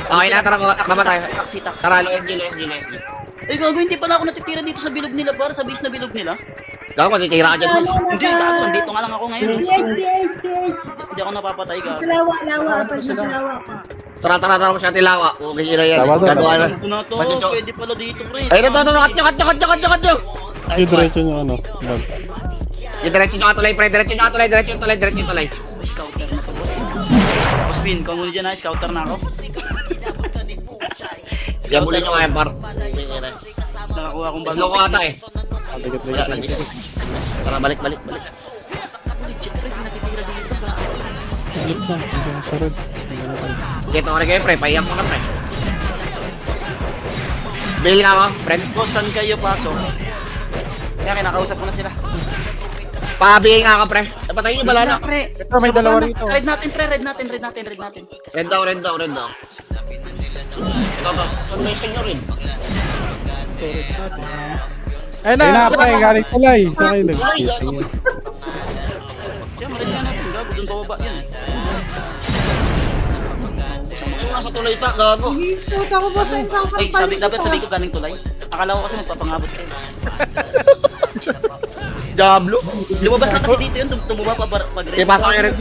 [SPEAKER 1] Okay na, tara, baba tayo.
[SPEAKER 4] Taxi.
[SPEAKER 1] Tara, low SG.
[SPEAKER 4] Ay gago, hindi pala ako natitira dito sa bilog nila para sa base na bilog nila.
[SPEAKER 1] Gago, matitira ka dyan, pre.
[SPEAKER 4] Hindi, gago, nandito nga lang ako ngayon. Hindi ako napapatay, gago.
[SPEAKER 5] Lawa ka.
[SPEAKER 1] Tara mo siya tilawa. Okay sila yan.
[SPEAKER 3] Tama.
[SPEAKER 1] Gagawa na.
[SPEAKER 4] Ano na to?
[SPEAKER 1] Machucho.
[SPEAKER 4] Pwede pala dito, pre.
[SPEAKER 1] Ay, ito. Kat nyo.
[SPEAKER 6] Yung diretso nyo, ano, bag.
[SPEAKER 1] Diretso nyo ka tulay, pre. Diretso nyo tulay.
[SPEAKER 4] May scouter na to, boss. Boss Pin, kung muna dyan ha, scouter na ako.
[SPEAKER 1] Yabulin nyo nga yan, par.
[SPEAKER 4] Nakakuha akong bago.
[SPEAKER 1] Slow ko ata, eh. Wala,
[SPEAKER 3] Bigat.
[SPEAKER 1] nag-is. Tara, balik.
[SPEAKER 4] Legit, pre, di natitira dito.
[SPEAKER 6] Ulit na, hanggang sa red.
[SPEAKER 1] Dito ko rin kayo, pre. Paiyak mo na, pre. Bail nga ako, friend.
[SPEAKER 4] Boss, saan kayo pasok? Kaya kinakausap ko na sila.
[SPEAKER 1] Pabigay nga ako, pre. Napatayin nyo, bala na.
[SPEAKER 4] Pre,
[SPEAKER 3] Ito, may dalawa rito.
[SPEAKER 4] Red natin, pre, red natin.
[SPEAKER 1] Red daw. Ito. Saan may senyor rin?
[SPEAKER 3] Ayun na, pre, galing tulay. Saan kayo nag-
[SPEAKER 1] Tulay, gago.
[SPEAKER 4] Kaya marid nga natin, gago, dun bababa yan.
[SPEAKER 1] Ay, nasa tulay ta, gago.
[SPEAKER 5] Puta ko ba ito?
[SPEAKER 4] Ay, dapat sabi ko galing tulay. Akala ko kasi magpapangabot kayo.
[SPEAKER 1] Diablo.
[SPEAKER 4] Lumabas na kasi dito yun, tumubaba pag red.
[SPEAKER 1] Okay, pasok kayo rin.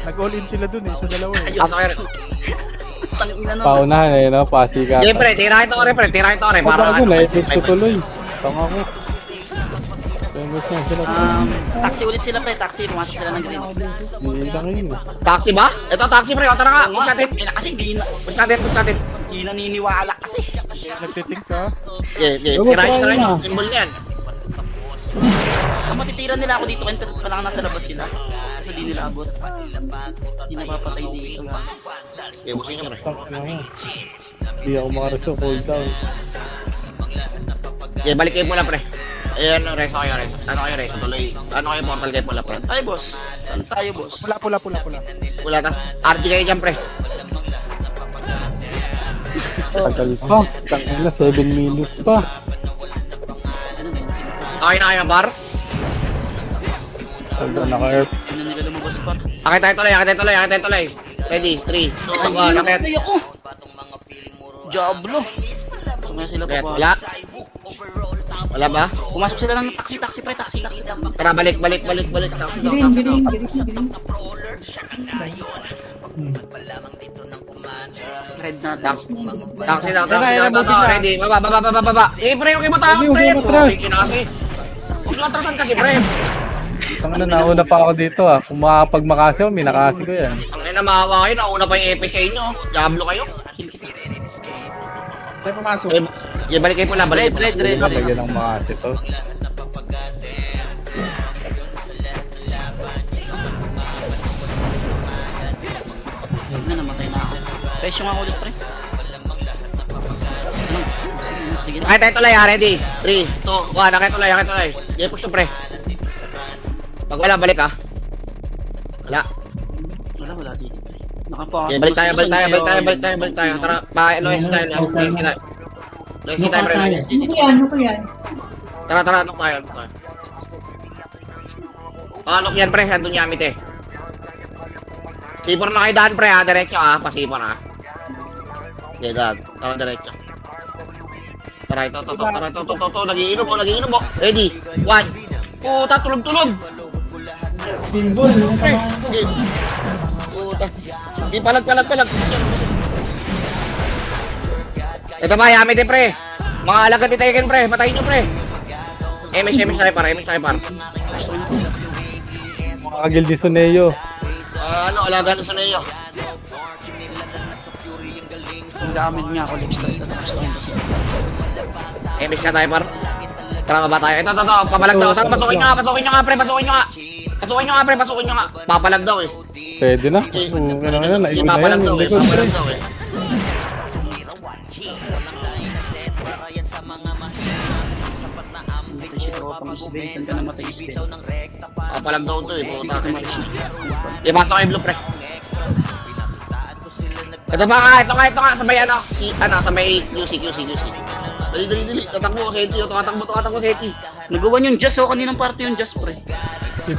[SPEAKER 3] Nag-all in sila dun eh, sa dalawa eh.
[SPEAKER 1] Pasok kayo rin.
[SPEAKER 4] Tangina no.
[SPEAKER 3] Paunahan eh, no? Pasikat.
[SPEAKER 1] Siyempre, tirahin to, pre. Para
[SPEAKER 3] Ako,
[SPEAKER 1] ano.
[SPEAKER 3] naipit ko tuloy. Tanga ko. Tengos na sila.
[SPEAKER 4] Taxi ulit sila pre, taxi, pumasok sila ng green.
[SPEAKER 3] Hindi lang yun eh.
[SPEAKER 1] Taxi ba? Ito, taxi, pre. O, tara nga. Push natin.
[SPEAKER 4] Eh, kasi
[SPEAKER 1] Push natin.
[SPEAKER 4] di naniniwala kasi.
[SPEAKER 3] Nagtiting ka?
[SPEAKER 1] Tirahin nyo. Symbol niyan.
[SPEAKER 4] Kung matitira nila ako dito, kaya pala nasa labas sila. Kasi di nila abot. Di napapatay dito.
[SPEAKER 1] Okay, busin nyo, pre.
[SPEAKER 3] Hindi ako makareso, cooldown.
[SPEAKER 1] Okay, balik kayo pula, pre. Ayan, reso kayo, reso. Ano kayo, reso? Tuloy. Ano kayo, portal kayo pula, pre.
[SPEAKER 4] Ay, boss. Saan tayo, boss?
[SPEAKER 3] Pula.
[SPEAKER 1] Pula, tas RG kayo dyan, pre.
[SPEAKER 3] Tagal pa. Tangina, 7 minutes pa.
[SPEAKER 1] Okay na kayo, bar?
[SPEAKER 3] Tagal naka-air.
[SPEAKER 4] Sino nila lumabas pa?
[SPEAKER 1] Akit tayo tuloy. Ready, 3, 2, 1, akit.
[SPEAKER 4] Ay, ako. Diablo. Sumaya sila pa
[SPEAKER 1] Akit,
[SPEAKER 4] ba?
[SPEAKER 1] wala. Wala ba?
[SPEAKER 4] Pumasok sila ng taxi, pre, taxi.
[SPEAKER 1] Tara, balik. Taxi daw.
[SPEAKER 5] Green.
[SPEAKER 4] Red natin.
[SPEAKER 1] Taxi daw. Ready, baba. Eh, pre, huwag kayo matawag, pre. Okay na kasi. Huwag nyo atrasan kasi, pre.
[SPEAKER 3] Tangina, nauna pa ako dito ah. Kung makakapag-makasi ako, minakasi ko yan.
[SPEAKER 1] Ang ina, maawa kayo. Nauna pa yung EP sa inyo. Diablo kayo.
[SPEAKER 7] Tayo pumasok.
[SPEAKER 1] Balik kayo pula, balik kayo pula.
[SPEAKER 4] Red.
[SPEAKER 3] Lagyan ng makasi to.
[SPEAKER 4] Na, namatay na ako. Presyo nga ulit, pre. Ano? Sige na.
[SPEAKER 1] Akit tayo tuloy, ha. Ready, 3, 2, 1, akit tuloy. Okay, push yung pre. Pag wala, balik, ha. Wala.
[SPEAKER 4] Wala dito, pre. Nakapakas.
[SPEAKER 1] Okay, balik tayo. Tara, pa-LOS tayo. LOS tayo, pre.
[SPEAKER 5] Ano ko yan?
[SPEAKER 1] Tara, anok tayo. Anok yan, pre. Andun yamit, eh. Sipor na kayo daan, pre, ha. Diretso, ha. Pasipor, ha. Okay, daan. Tara, diretso. Tara, ito. Nagiinom mo. Ready, 1. Puta, tulog.
[SPEAKER 7] Pinball.
[SPEAKER 1] Pre, okay. Puta. Di palag. Ito ba, yamit, eh, pre. Mga alagat ni Tekken, pre. Patayin nyo, pre. MS tayo par.
[SPEAKER 3] Mga Gildi Suneo.
[SPEAKER 1] Alaga na sa Neo.
[SPEAKER 4] Ang gamit niya ako, lipstas na tapos lang.
[SPEAKER 1] MS ka tayo, par. Tara, baba tayo. Ito. Papalag daw. Tara, pasukin nyo nga, pre. Pasukin nyo nga. Papalag daw, eh.
[SPEAKER 3] Pwede na.
[SPEAKER 1] Hindi, papalag daw, eh.
[SPEAKER 4] Si Tropang Isbel, saan ka namatay Isbel?
[SPEAKER 1] Papalag daw to, eh. Puta, ipasok kayo, blue, pre. Ito nga. Sa may, sa may QC. Dali. Tatakbo, Seti.
[SPEAKER 4] Nagawan yung Jazz, kaninang party yung Jazz, pre.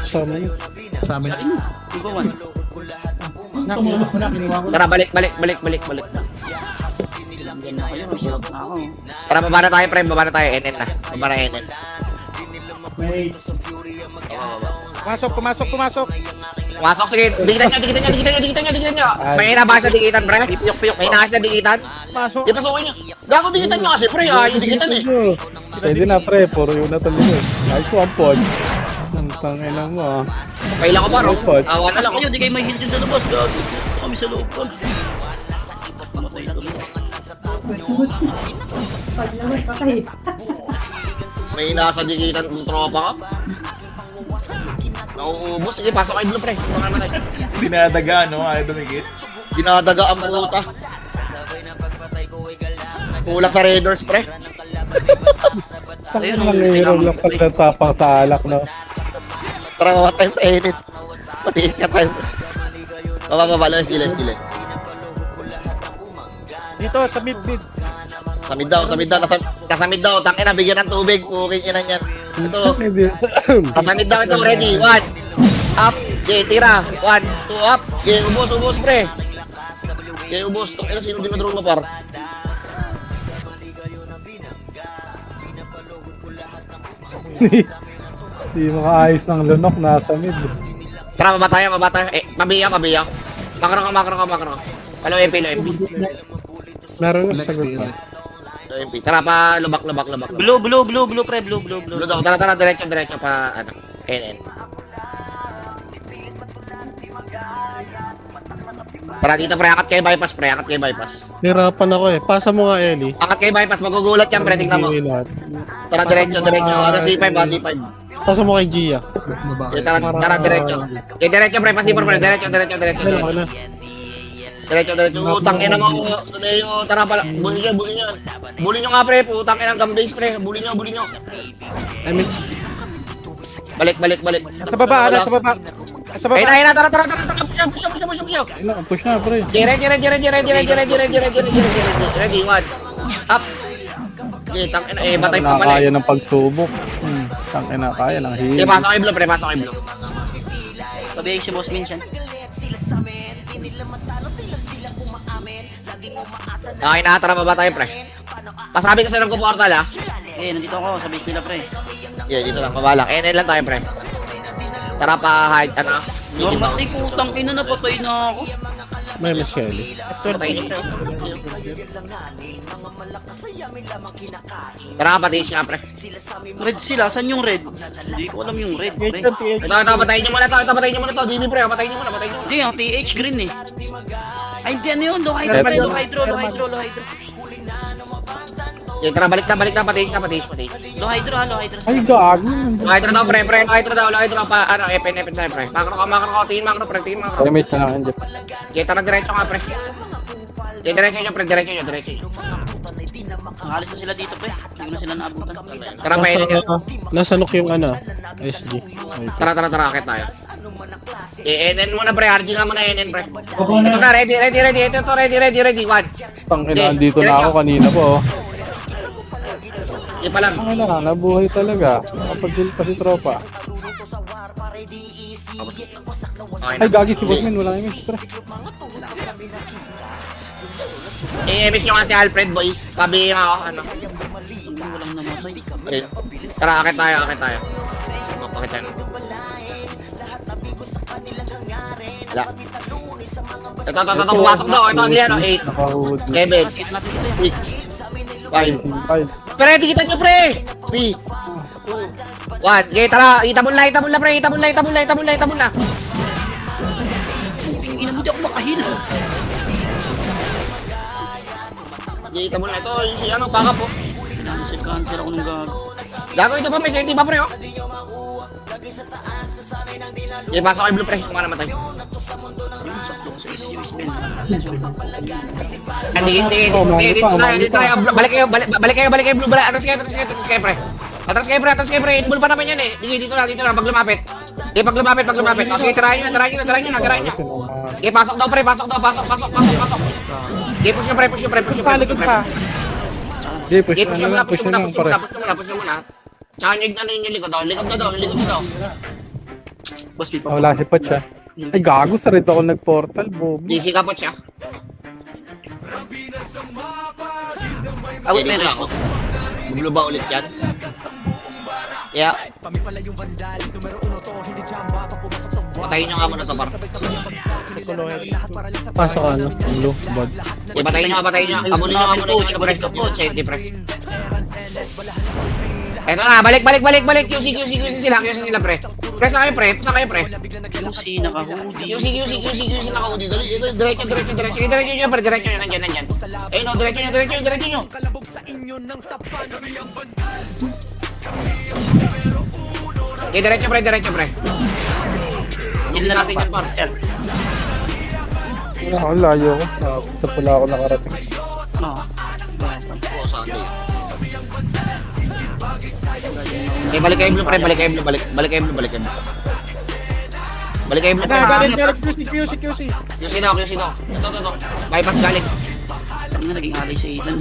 [SPEAKER 3] Sa amin.
[SPEAKER 4] Nagawan.
[SPEAKER 7] Nakinuha ko na, kinuha ko na.
[SPEAKER 1] Tara, balik.
[SPEAKER 4] Langgan na kayo, isip na ako.
[SPEAKER 1] Tara, baba na tayo, pre. NN na. Baba na NN.
[SPEAKER 7] Wait.
[SPEAKER 3] Pumasok.
[SPEAKER 1] Pumasok, sige. Dikitan nyo. May nabasa sa dikitan, pre.
[SPEAKER 4] Piyok.
[SPEAKER 1] May nabasa sa dikitan.
[SPEAKER 3] Pasok.
[SPEAKER 1] Di pasukin nyo. Gago dikitan nyo kasi, pre. Yung dikitan, eh.
[SPEAKER 3] Pwede na pre, puro yun na tuloy. Ay ko ang pod. Ang tangina mo ah.
[SPEAKER 1] Kailan ko pa, ro? Awa na lang.
[SPEAKER 4] Kayo, di kayo may hit din sa labas, gago. Kami sa loob pa. Matay tuloy.
[SPEAKER 5] Paglabas patay.
[SPEAKER 1] May nasa dikitan ng tropa ka. Nauubos. Sige, pasok kayo, blue, pre. Baka naman tayo.
[SPEAKER 2] Dinadaga, no? Ayaw dumikit.
[SPEAKER 1] Dinadaga ang puta. Kulang sa Raiders, pre.
[SPEAKER 3] Tangina lang lang pala tapang sa alak no.
[SPEAKER 1] Tara, baba tayo, pre. Edit. Patiin ka tayo, pre. Baba. Let's.
[SPEAKER 3] Dito sa mid.
[SPEAKER 1] Sa mid daw. Tangin na, bigyan ng tubig. Puking ina niyan. Ito. Sa mid daw ito. Ready? 1. Up. Okay, tira. 1, 2, up. Okay, ubos, pre. Okay, ubos. Tangin na, sino dinodrone mo, par?
[SPEAKER 3] Di makaayos ng lunok nasa mid.
[SPEAKER 1] Tara, baba tayo. Pabiya. Makarong ka. Hello, MP.
[SPEAKER 3] Meron na sagot pa.
[SPEAKER 1] Hello, MP. Tara, pa lubak.
[SPEAKER 4] Blue, pre, blue.
[SPEAKER 1] Blue daw. Tara, diretso pa, NN. Tara dito, pre. Akat kayo bypass.
[SPEAKER 6] Hirapan ako eh. Pasa mo nga, Eli.
[SPEAKER 1] Akat kayo bypass. Magugulat yan, pre. Tingnan mo. Tara, diretso. Hanggang C5.
[SPEAKER 6] Pasa mo kay Gia.
[SPEAKER 1] Tara, diretso. Diretso, pre. Pasipor, pre. Diretso. Diretso. Utang ina mo. Tuloy tara pala. Bully nyo. Bully nyo nga pre. Utang ina ng gambase pre. Bully nyo.
[SPEAKER 6] I mean,
[SPEAKER 1] Balik.
[SPEAKER 3] Sa baba.
[SPEAKER 1] Ayun na. Tara. Push.
[SPEAKER 3] Push na, pre.
[SPEAKER 1] Ready. One. Up. Okay, tang ina. Batay pa pala.
[SPEAKER 3] Kaya ng pagsubok. Tangina, kaya ng
[SPEAKER 1] Okay,
[SPEAKER 3] hilo.
[SPEAKER 1] pasok kay Blue pre.
[SPEAKER 4] Sabi si Boss Min siya.
[SPEAKER 1] Okay na, tara baba tayo pre. Pasabi kasi ng portal ha.
[SPEAKER 4] Eh, nandito ako sa base nila pre.
[SPEAKER 1] Yeah, dito lang, baba lang. NN lang tayo pre. Tara pa hide,
[SPEAKER 4] Normal di putang ina na patay na ako.
[SPEAKER 6] may Shelly.
[SPEAKER 1] Patayin nyo. Tara ka patiis nga pre.
[SPEAKER 4] Red sila, saan yung red? Hindi ko alam yung red pre.
[SPEAKER 1] Ito, patayin nyo muna to. DB pre, patayin nyo muna.
[SPEAKER 4] Hindi, ang TH green eh. Ay, hindi ano yun, low hydro.
[SPEAKER 1] Okay, tara, balik na, patiis.
[SPEAKER 4] Low hydro.
[SPEAKER 3] Ay, gago.
[SPEAKER 1] Hydro daw pre, hydro pa, epen tayo pre. Makro, tingin makro.
[SPEAKER 3] Damage na lang dyan.
[SPEAKER 1] Okay, tara, diretso nga pre. Okay, diretso nyo.
[SPEAKER 4] Nakalis na sila dito pre. Hindi ko na sila naabutan.
[SPEAKER 1] Tara, painin nyo.
[SPEAKER 6] Nasa look yung SG.
[SPEAKER 1] Tara, akit tayo. NN muna pre, RG nga muna NN pre. Ito na, ready. Ito, ready. One.
[SPEAKER 3] Tangina, andito na ako kanina po.
[SPEAKER 1] Hindi pa lang.
[SPEAKER 3] Tangina, nabuhay talaga. Nakapag-deal pa si tropa.
[SPEAKER 1] Okay
[SPEAKER 3] Ay,
[SPEAKER 1] na.
[SPEAKER 3] gagi si Bossman, walang image, pre.
[SPEAKER 1] I-image nyo nga si Alfred boy. Pabi nga ako,
[SPEAKER 4] Walang namatay.
[SPEAKER 1] Ayun. Tara, akit tayo. Mapakit tayo. Wala. Ito, pumasok daw. Ito, ang liyan, 8,
[SPEAKER 3] Nakahud.
[SPEAKER 1] 7,
[SPEAKER 4] Bakit natin ito yan?
[SPEAKER 1] 6, 5.
[SPEAKER 3] Ay,
[SPEAKER 1] Pre, tikitan nyo, pre! 3, 2, 1. Okay, tara. Itabon na, pre. Itabon na.
[SPEAKER 4] Ina mo di ako makahil.
[SPEAKER 1] Okay, itabon na. Ito, yung si baka po.
[SPEAKER 4] Cancel ako ng gago.
[SPEAKER 1] Gago, ito pa, may senti pa, pre, oh. Okay, pasok kay Blue, pre. Kung ka namatay.
[SPEAKER 4] Sakto ko sa SU spin.
[SPEAKER 1] Dito tayo. Balik kayo, Blue. Atras kayo, pre. Atras kayo, pre. Inbul pa naman yan, eh. Dito na, pag lumapit. Okay, pag lumapit. O, sige, tirahin nyo. Okay, pasok daw, pre. Pasok. Okay, push nyo, pre.
[SPEAKER 3] palikod pa. Hindi, push
[SPEAKER 1] Okay,
[SPEAKER 3] na lang, push na lang, pare.
[SPEAKER 1] push nyo muna. Tsaka yung likod daw.
[SPEAKER 4] Boss Min pa.
[SPEAKER 3] Wala si Pat siya. Ay, gago, sa red ako nag-portal, bobo.
[SPEAKER 1] DC ka po siya.
[SPEAKER 4] Awit
[SPEAKER 1] Dito
[SPEAKER 4] meron
[SPEAKER 1] lang,
[SPEAKER 4] ako.
[SPEAKER 1] oh. Blue ba ulit yan? Yeah. Patayin nyo nga muna to, par.
[SPEAKER 6] Pasok blue, bad.
[SPEAKER 1] Patayin nyo. Abulin nyo nga muna yung pre. Yung safety, pre. Eto na, balik. QC sila, pre. Press na kayo, pre.
[SPEAKER 4] QC naka-hoodie.
[SPEAKER 1] QC naka-hoodie. Dali, ito, diretso. Diretso nyo, pre. Diretso nyo, nandyan. Ayun, no, diretso nyo. Okay, diretso, pre. Hindi natin yan, par.
[SPEAKER 3] Wala ako, layo ko. Sa pula ako nakarating.
[SPEAKER 4] Oo.
[SPEAKER 1] Oo, Sunday. Okay, balik kayo, Blue, pre. Balik kayo, Blue. Balik kayo, Blue, pre. QC daw. Ito. Bypass galing.
[SPEAKER 4] Ano na naging alay sa Aidan?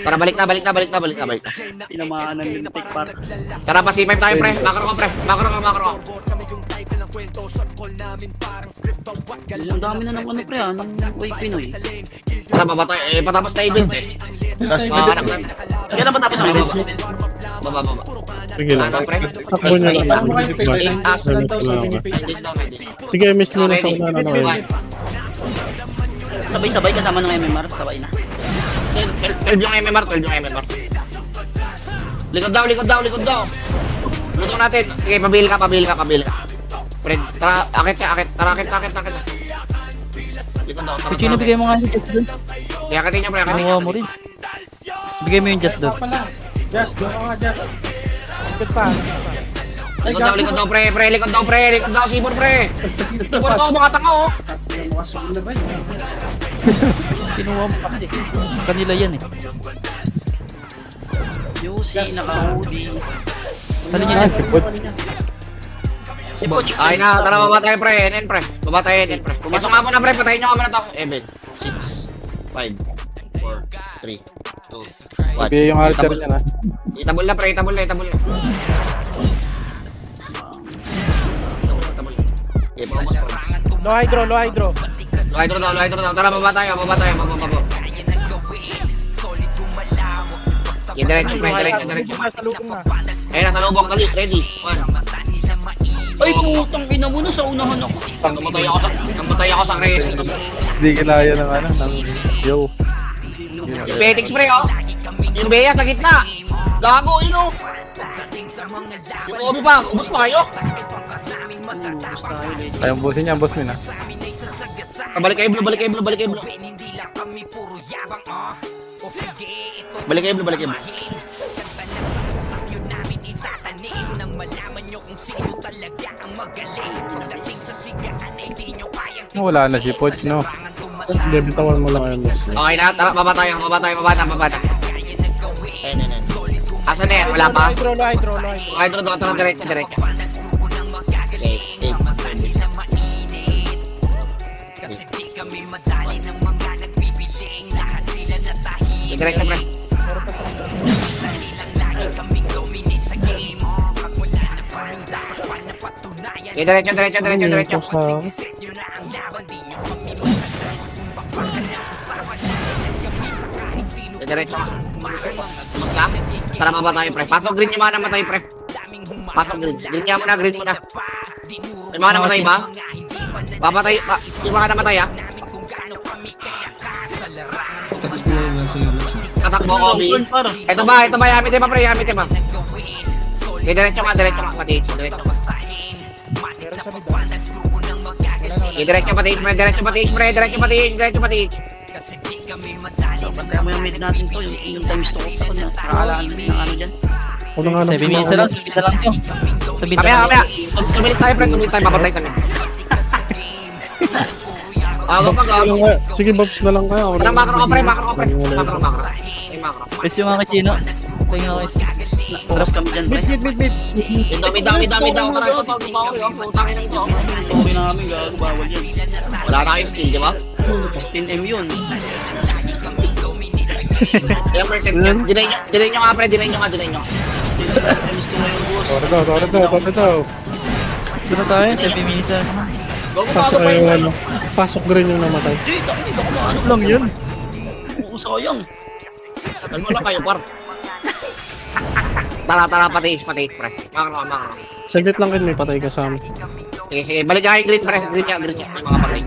[SPEAKER 1] Tara, balik na.
[SPEAKER 4] Tinamaan ng lintik par.
[SPEAKER 1] Tara, pa C5 tayo, pre. Makro ka.
[SPEAKER 4] Ang dami na ng ano pre ng Way Pinoy.
[SPEAKER 1] Tara, baba tayo. Patapos na event, eh. Anak na.
[SPEAKER 4] Kailan ba tapos ang event?
[SPEAKER 1] Baba.
[SPEAKER 6] Sige lang.
[SPEAKER 1] Ano, pre?
[SPEAKER 6] Takbo nyo lang.
[SPEAKER 5] Paano kayo pwede?
[SPEAKER 1] This down.
[SPEAKER 6] Sige, miss mo na sa
[SPEAKER 1] Ready?
[SPEAKER 6] una
[SPEAKER 1] One.
[SPEAKER 4] Sabay-sabay kasama ng MMR, sabay na.
[SPEAKER 1] 12 yung MMR. Likod daw. Lutong natin. Okay, pabil ka. Fred, tara, akit ka. Tara, akit. Likod daw, tara.
[SPEAKER 8] Sino bigay mo nga yung just doon?
[SPEAKER 1] Akitin niyo, pre.
[SPEAKER 8] Nakuha mo rin. Bigay mo yung just doon.
[SPEAKER 5] Just, doon ka nga, just.
[SPEAKER 3] Bakit pa?
[SPEAKER 1] Likod daw, pre, likod daw, sipor, pre. Sipor to, mga tanga, oh.
[SPEAKER 4] Kinuha mo kasi. Kanila yan eh. Yusi, naka-hoodie. Sali niya
[SPEAKER 3] Ah, si Butch.
[SPEAKER 4] Si Butch.
[SPEAKER 1] Ay na, tara, baba tayo, pre. NN, pre. Baba tayo, NN, pre. Ito nga muna, pre. Patayin nyo nga muna to. 7, 6, 5, 4, 3, 2, 1.
[SPEAKER 3] Sabi yung archer niya na.
[SPEAKER 1] Itabol na, pre. Itabol na. Itabol na. Okay, baba.
[SPEAKER 3] Low hydro.
[SPEAKER 1] Low hydro daw. Tara, baba tayo. Baba. Diretso, pre. Diretso.
[SPEAKER 3] Salubong na.
[SPEAKER 1] Ayun na, salubong. Dali, ready. 1.
[SPEAKER 4] Ay, putang ina mo na sa unahan ako.
[SPEAKER 1] Namatay ako sa resin.
[SPEAKER 3] Hindi kinaya ng ano, ng yo.
[SPEAKER 1] Yung Petix, pre, oh. Yung Bea sa gitna. Gago, yun, oh. Yung Obi pa. Ubus pa kayo.
[SPEAKER 3] Ayong busin niya, boss mo na.
[SPEAKER 1] Balik kayo, Blue. Balik kayo, Blue.
[SPEAKER 3] Wala na si Poch, no? Debitawan mo lang ayun, boss.
[SPEAKER 1] Okay na, tara, baba tayo. Ayun. Asan na yan? Wala pa?
[SPEAKER 3] Low hydro.
[SPEAKER 1] Okay, tara, diretso. Okay. Diretso, pre. Okay, diretso. Diretso. Mas ka? Tara, baba tayo, pre. Pasok green yung mga namatay, pre. Pasok green. Green muna. May mga namatay ba? Yung mga namatay, ha? Tatakbo, Obi. Ito ba, yamit ba, pre? Okay, diretso nga. Pati, diretso. Okay, diretso pati.
[SPEAKER 4] Pantay mo yung mid natin to. Yung times to. Nakaalaan ng ano dyan.
[SPEAKER 3] Ano nga
[SPEAKER 4] 7 minutes lang. Sabit na lang to. Sabit na lang.
[SPEAKER 1] Mamaya. Tumilis tayo, pre. Papatay kami. Gago.
[SPEAKER 3] Sige, Bobs na lang kayo.
[SPEAKER 1] Tara, macro ka, pre. Macro. Ay, macro.
[SPEAKER 4] Pwes yung mga kachino. Kaya nga guys. Oras kami dyan, pre.
[SPEAKER 3] Mid.
[SPEAKER 1] May dami. Tara, ito. Putangin na ito.
[SPEAKER 4] Okay na kami. Gago, bawal yan.
[SPEAKER 1] Wala na kayong skill, di ba?
[SPEAKER 4] 10M yun.
[SPEAKER 1] Kaya merchant yan. Delay nyo nga, pre. Delay nyo.
[SPEAKER 4] Times to ngayon, boss.
[SPEAKER 3] Toro daw.
[SPEAKER 4] Ito na tayo. 7 minutes lang.
[SPEAKER 1] Pasok pa yung
[SPEAKER 3] Pasok green yung namatay.
[SPEAKER 4] Dito ko ano lang yun. Oo, sayang.
[SPEAKER 1] Ano lang kayo, par? Tara, pati, pre. Macro.
[SPEAKER 3] Saglit lang kayo, may patay ka sa amin.
[SPEAKER 1] Sige. Balik niya kayo green, pre. Green niya. Yung mga patay.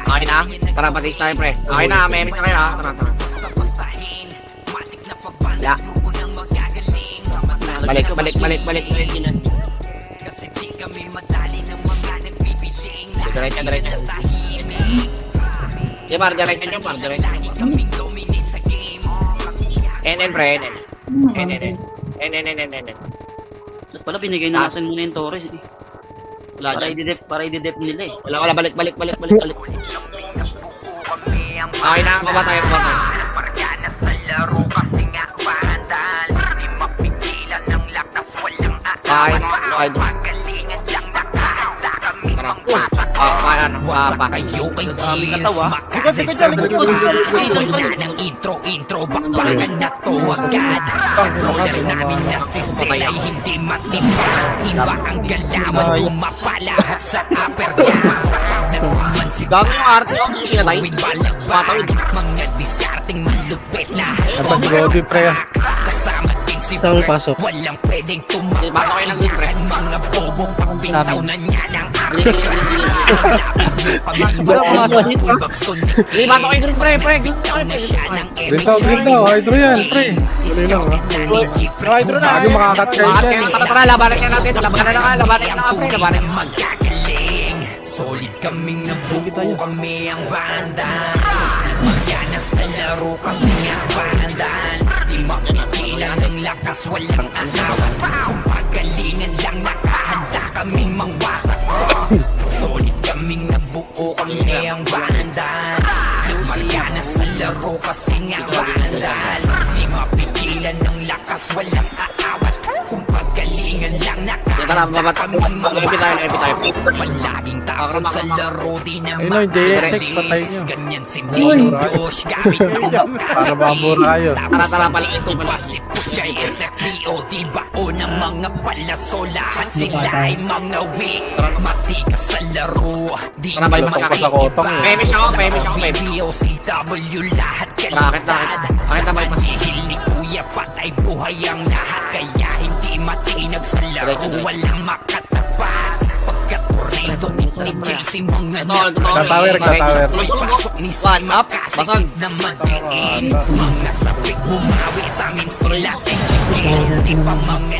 [SPEAKER 1] Okay na? Tara, pati tayo, pre. Okay na, may emit na kayo, ha? Tara. Ya. Balik. Diretso. Di ba, diretso nyo. NN, pre, NN.
[SPEAKER 4] At pala, binigay na natin muna yung Torres.
[SPEAKER 1] Wala dyan.
[SPEAKER 4] Para i-dep nila eh.
[SPEAKER 1] Wala, balik. Okay na, baba tayo. Okay na,
[SPEAKER 8] Kayo kay Cheers,
[SPEAKER 4] katawa.
[SPEAKER 8] ng intro, bakbakan na to agad. Roller namin na si Sel ay hindi matipa. Iba ang galawan, pumapalahat sa upper jam.
[SPEAKER 1] Gago yung arte, yung pinatay. Patawid.
[SPEAKER 8] Mga diskarting malupit lahat.
[SPEAKER 3] Napag-Robby, pre.
[SPEAKER 8] Kasama din si
[SPEAKER 3] Tama,
[SPEAKER 8] Bert.
[SPEAKER 3] pasok.
[SPEAKER 8] Walang pwedeng
[SPEAKER 1] Di ba kayo ng green, pre?
[SPEAKER 8] mga bobo pag pintaw na niya ng
[SPEAKER 1] Green. Di ba kayo green, pre? Green kayo, pre.
[SPEAKER 3] Green daw. Hydro yan, pre. Dali lang, ha? Hydro na. Bago makakat kayo
[SPEAKER 1] Bakit
[SPEAKER 3] dyan.
[SPEAKER 1] kayo? Tara, labanan niya natin. Labanan na nga, pre. Labanan.
[SPEAKER 8] Magkagaling. Solid kaming nabuo, kami ang vandals. Magana sa laro kasi nga vandals. Di Di mapigilan ng lakas, walang aawat. Kung pagalingan lang nakahanda kaming mangwasak. Solid kaming nabuo, kami ang bandal. Marka na sa laro kasi nga bandal. Di mapigilan ng lakas, walang aawat. Kung pagalingan lang
[SPEAKER 1] Tara,
[SPEAKER 8] nakahanda kaming
[SPEAKER 1] Ipit tayo, ipit tayo.
[SPEAKER 8] Palaging tapon sa laro, di na
[SPEAKER 3] Ayun o, yung JSX, patay nyo.
[SPEAKER 8] ganyan simple ng Diyos. Gamit ang
[SPEAKER 3] Para mamura kayo.
[SPEAKER 1] Tara, pala, ito pala.
[SPEAKER 8] JSFDO, di ba o ng mga palaso. Lahat sila ay mga weak. Matikas sa laro, di
[SPEAKER 1] Tara, bye,
[SPEAKER 3] Lusok pa sa kotong eh.
[SPEAKER 1] Peme siya ako, peme siya ako, peme.
[SPEAKER 8] BOCW lahat
[SPEAKER 1] Rakit. Bakit na bypass?
[SPEAKER 8] Hihil ni Kuya patay buhay ang lahat. Kaya hindi matinag sa laro, walang makatapat. Pagkatorito ni JC mga
[SPEAKER 3] Nagtatower.
[SPEAKER 8] pasok ni
[SPEAKER 1] One up, basag.
[SPEAKER 8] na madiin. Mga sapik bumawi sa amin sila di pa mga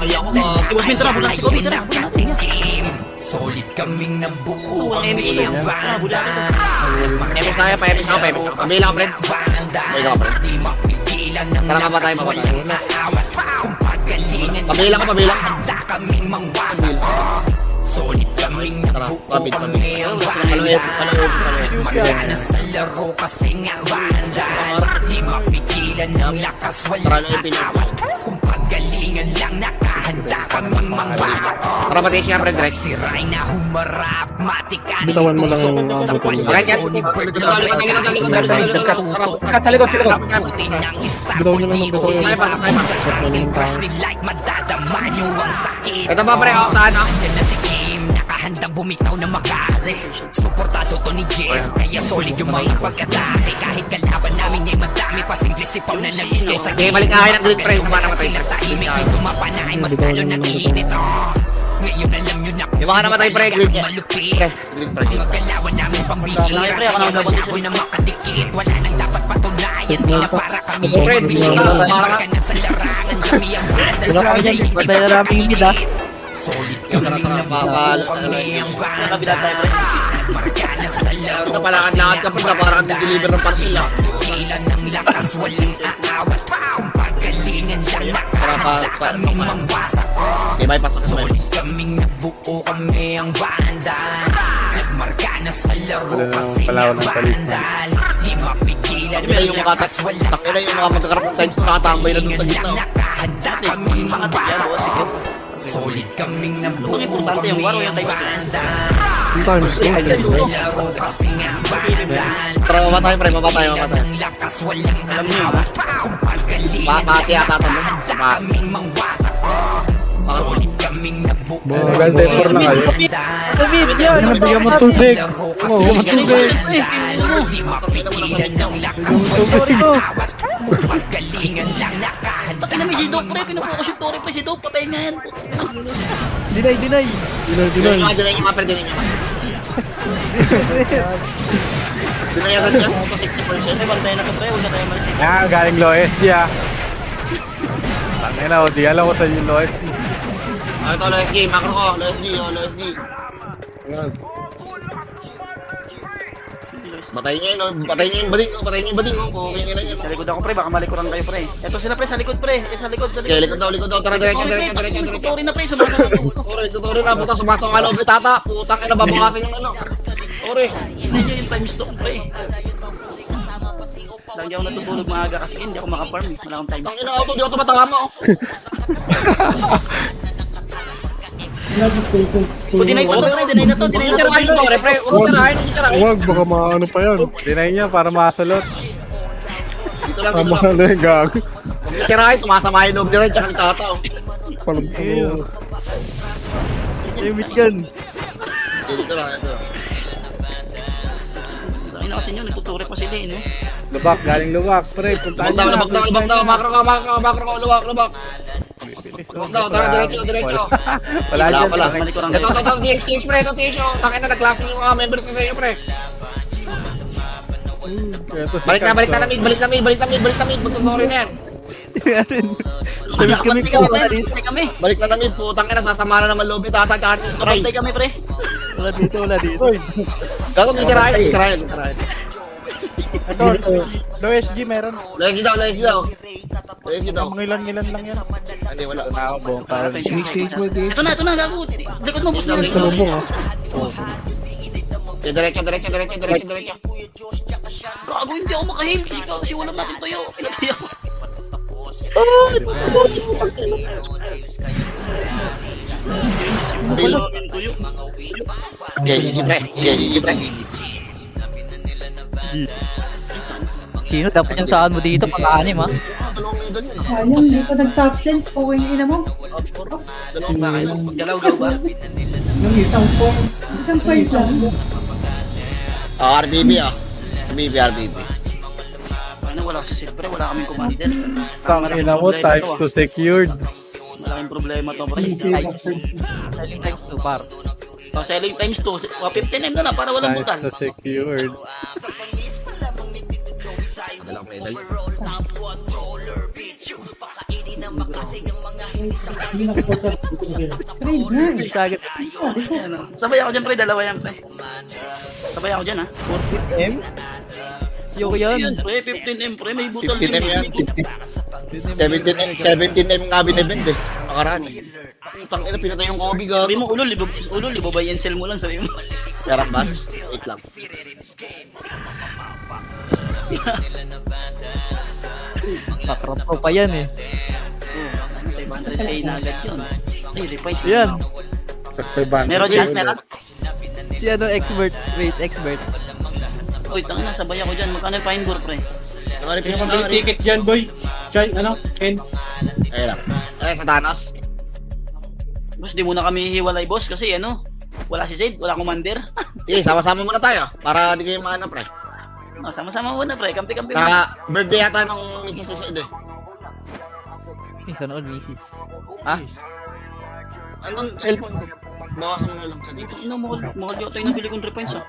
[SPEAKER 8] nakatikim. Solid kaming nabuo, kami ang banda.
[SPEAKER 1] Peme tayo, peme siya ako, peme siya ako. Pamila ka, Fred. Ay, ka, Fred.
[SPEAKER 8] Di mapigilan ng
[SPEAKER 1] Tara, mapatay.
[SPEAKER 8] aawat. Kung pagalingan
[SPEAKER 1] Pabila ka.
[SPEAKER 8] handa kaming mangwasak. Solid kaming
[SPEAKER 1] Tara,
[SPEAKER 8] nabuo,
[SPEAKER 1] pabit.
[SPEAKER 8] kami ang
[SPEAKER 1] Ano
[SPEAKER 8] banda.
[SPEAKER 1] yun?
[SPEAKER 8] Marka na sa laro kasi nga banda. Di mapigilan ng lakas,
[SPEAKER 1] Tara,
[SPEAKER 8] walang aawat. Kung pagalingan lang nakahanda kaming mangwasak.
[SPEAKER 1] Tara, pati siya, Fred, direct.
[SPEAKER 8] Siray na humarap, matikan
[SPEAKER 6] Bitawan mo lang yung
[SPEAKER 8] sa
[SPEAKER 6] abutin mo.
[SPEAKER 1] Right, yan. Likod. Sa likod.
[SPEAKER 8] Putin ng istak.
[SPEAKER 6] Bitawan nyo lang ng bitawan.
[SPEAKER 1] Tayo pa.
[SPEAKER 8] Crush ni like, madadama nyo ang sakit.
[SPEAKER 1] Ito ba, pre, ako saan, no?
[SPEAKER 8] Andyan na si Kim, nakahandang bumitaw na makaze. Suportado to ni Jim, kaya solid yung mga pagkatake. Kahit kalaban namin ay madami pa, simple sipaw na nag-iskaw sa
[SPEAKER 1] Okay, balik na kayo ng grid, pre. Kung paano matay.
[SPEAKER 8] sila tahimik, may tumapa na ay mas lalo nang init. Ngayon alam nyo na kung
[SPEAKER 1] Yung mga namatay, pre, grid niya.
[SPEAKER 8] malupit.
[SPEAKER 1] Pre, grid, pre.
[SPEAKER 8] Mga galawan namin pambihira. Kaya malabo na makadikit. Wala nang dapat patunayan. Kaya para kami
[SPEAKER 1] Pre, parang
[SPEAKER 8] ka na sa larangan. Kami ang bandal
[SPEAKER 7] Wala
[SPEAKER 8] sa
[SPEAKER 7] kami dyan, patay na namin yung mid, ah.
[SPEAKER 8] Solid
[SPEAKER 1] Yung
[SPEAKER 8] kami
[SPEAKER 1] tara,
[SPEAKER 8] na
[SPEAKER 1] papalo,
[SPEAKER 8] buo. Kami ang bandal.
[SPEAKER 7] Kabila tayo, pre.
[SPEAKER 8] Marka na sa laro.
[SPEAKER 1] Ito pala, lakad ka pa, parang deliver ng parcel, ah.
[SPEAKER 8] Ilan ng lakas, walang aawat. Kung pagalingan lang nakahanda kaming mangwasak.
[SPEAKER 1] Okay, bypass ako,
[SPEAKER 8] Solid
[SPEAKER 1] bypass.
[SPEAKER 8] kaming nabuo, kami ang bandal. Nagmarka na sa laro
[SPEAKER 3] Wala
[SPEAKER 8] kasi
[SPEAKER 3] naman pala
[SPEAKER 8] nga
[SPEAKER 3] ako ng talisman.
[SPEAKER 8] bandal. Di mapigilan
[SPEAKER 1] Ito yung mga takay na yung mga magkakarap ng times na nakatambay na dun sa gitna, oh.
[SPEAKER 8] Nakahanda kaming mangwasak. Solid kaming nabuo,
[SPEAKER 7] importante yung waro, yung
[SPEAKER 8] kami
[SPEAKER 7] times
[SPEAKER 8] ang
[SPEAKER 7] two.
[SPEAKER 8] bandal.
[SPEAKER 6] Sometimes,
[SPEAKER 8] Sa laro kasi nga bandal.
[SPEAKER 1] Tara, mamatay, pre, mamatay.
[SPEAKER 8] Ang lakas, walang aawat. Kung pagalingan
[SPEAKER 1] Maasi ata ito, no?
[SPEAKER 8] handa kaming mangwasak. Solid kaming nabuo.
[SPEAKER 3] Well, temper na kayo.
[SPEAKER 7] Sa mid, yan.
[SPEAKER 3] Bigyan mo tubig.
[SPEAKER 8] Oo,
[SPEAKER 3] bigyan mo tubig.
[SPEAKER 8] Di mapigilan ng lakas, walang aawat. Kung pagalingan lang nakahanda
[SPEAKER 7] Patay na may si Doc, pre. Pinupokus yung Tori, pre. Si Doc, patay nga yan.
[SPEAKER 6] Dinay.
[SPEAKER 1] Dinayin nyo nga, dinayin nyo nga, pre, dinayin nyo nga. Dinayin agad yan, puto 60%.
[SPEAKER 7] Pre, bantay na ka, pre. Huwag na tayo malis.
[SPEAKER 3] Yan, galing low SD ah. Tangina, o di alam ko sa yung low SD.
[SPEAKER 1] Ah, ito, low SG, macro ko, low SG, oh, low SG. Patayin nyo yun, oh. Patayin nyo yung bading, oh. Patayin nyo yung bading, oh. Okay nyo lang yan.
[SPEAKER 7] Sa likod ako, pre. Baka malikuran kayo, pre. Ito sila, pre. Sa likod, pre. Sa likod.
[SPEAKER 1] Okay, likod daw. Tara, diretso.
[SPEAKER 7] Tori na, pre. Sumasama ko.
[SPEAKER 1] Tore na, puta, sumasang nga loob ni tata. Putang ina, babukasin yung ano. Tore.
[SPEAKER 7] Hindi nyo yung time stock, pre. Lagi ako natutulog maaga kasi hindi ako makafarm. Wala akong time
[SPEAKER 1] Tang
[SPEAKER 7] stock.
[SPEAKER 1] ina, auto, di ako tumatama, oh.
[SPEAKER 7] Dinay pa to, pre. Dinay na to.
[SPEAKER 1] Huwag yung tirahin, Tore, pre. Huwag yung tirahin.
[SPEAKER 6] Huwag, baka maano pa yan.
[SPEAKER 3] Dinay niya para masulot.
[SPEAKER 1] Dito lang.
[SPEAKER 6] Tama na yung gago.
[SPEAKER 1] Huwag yung tirahin, sumasama yung loob ni Red, tsaka ni tata, oh.
[SPEAKER 6] Palamtang.
[SPEAKER 7] Limit yan.
[SPEAKER 1] Okay, dito lang.
[SPEAKER 7] Sakin na kasi nyo, nagtuturi pa sila, eh, no?
[SPEAKER 3] Lubak, galing lubak. Pre, puntaan
[SPEAKER 1] Lubak daw. Macro ko, lubak. Lubak daw, tara, diretso.
[SPEAKER 3] Wala dyan.
[SPEAKER 1] Pala.
[SPEAKER 7] Malikuran
[SPEAKER 1] Ito,
[SPEAKER 7] kayo.
[SPEAKER 1] TH, pre, ito, TH, oh. Tangin na, nag-locking yung mga members na sa'yo, pre. Balik na mid. Magtuturi na yan.
[SPEAKER 7] Sabit kami, pre. Kami.
[SPEAKER 1] Balik na mid, putang ina, sasama na naman loob ni tata, tsaka ni Ray.
[SPEAKER 7] Kapantay kami, pre.
[SPEAKER 6] Wala dito.
[SPEAKER 1] Gago, gitirahin.
[SPEAKER 3] Ito, low SG meron.
[SPEAKER 1] Loyalty daw, loyalty daw. Loyalty daw.
[SPEAKER 3] Mga ilan lang yan.
[SPEAKER 1] Hindi, wala.
[SPEAKER 3] Ito na ako, buong parang.
[SPEAKER 7] Ito na, gago. Likod mo, boss.
[SPEAKER 1] Tingnan, tingnan.
[SPEAKER 3] Lubong,
[SPEAKER 1] Diretso.
[SPEAKER 7] Gago, hindi ako makahil. Kasi walang natin tuyo. Pinatay ako. Wala natin tuyo.
[SPEAKER 1] GG pre.
[SPEAKER 6] Kino, dapat yung saan mo dito, pang-anim ha.
[SPEAKER 1] Dalawang medal yun.
[SPEAKER 5] Sayang, hindi ko nag-top 10. Pawing ina mo.
[SPEAKER 1] Dalawang
[SPEAKER 7] Bakit? Galaw-gaw ba?
[SPEAKER 5] Yung isang point. Isang point lang.
[SPEAKER 1] RBB ah. RBB.
[SPEAKER 7] Ano, wala kasi silver. Wala kaming commander.
[SPEAKER 3] Tangina mo, types to secured.
[SPEAKER 7] Malaking problema to, pre.
[SPEAKER 6] Selling times 2 par.
[SPEAKER 7] Selling times 2. 15M na lang para walang
[SPEAKER 3] Types
[SPEAKER 7] butal.
[SPEAKER 3] to secured.
[SPEAKER 1] Dalawang medal.
[SPEAKER 5] Trade na eh.
[SPEAKER 6] Sagad.
[SPEAKER 7] Sabay ako dyan, pre. Dalawa yan, pre. Sabay ako dyan, ha?
[SPEAKER 6] 14M? Yung yan.
[SPEAKER 7] Yun, pre. 15M, pre. May butal
[SPEAKER 1] 15M yan. 17M nga binibend eh. Nakaraan eh. Putang ina, pinatay yung Kobe
[SPEAKER 7] Sabi
[SPEAKER 1] gago.
[SPEAKER 7] mo, ulol, libo ba yan sell mo lang, sabi mo.
[SPEAKER 1] Karambas. Wait lang.
[SPEAKER 6] Pakrap ko pa yan eh.
[SPEAKER 7] Oh, 500k na agad yun. Ay, repoints.
[SPEAKER 6] Yan.
[SPEAKER 3] Tapos may band.
[SPEAKER 7] Meron dyan, meron.
[SPEAKER 6] Si ano, expert. Wait, expert.
[SPEAKER 7] Uy, tangina, sabay ako dyan. Magkano yung pineboard, pre?
[SPEAKER 1] Naka-replace
[SPEAKER 9] Kaya
[SPEAKER 1] na.
[SPEAKER 9] may ticket dyan, boy. Chay, ano? Ken?
[SPEAKER 1] Ayun lang. Sa Thanos.
[SPEAKER 7] Boss, di muna kami hiwalay, boss. Kasi ano, wala si Zed, wala commander.
[SPEAKER 1] Eh, sama-sama muna tayo. Para di kayo maano pre.
[SPEAKER 7] Oh, sama-sama muna, pre. Kampi-kampi muna.
[SPEAKER 1] Naka birthday yata nung Mrs. Sised eh.
[SPEAKER 6] Isa noon, misis.
[SPEAKER 1] Ha? Anong cellphone ko? Bawasan mo na lang sa dito.
[SPEAKER 7] Ino, mahal yata yung nabili kong 3 points, ah.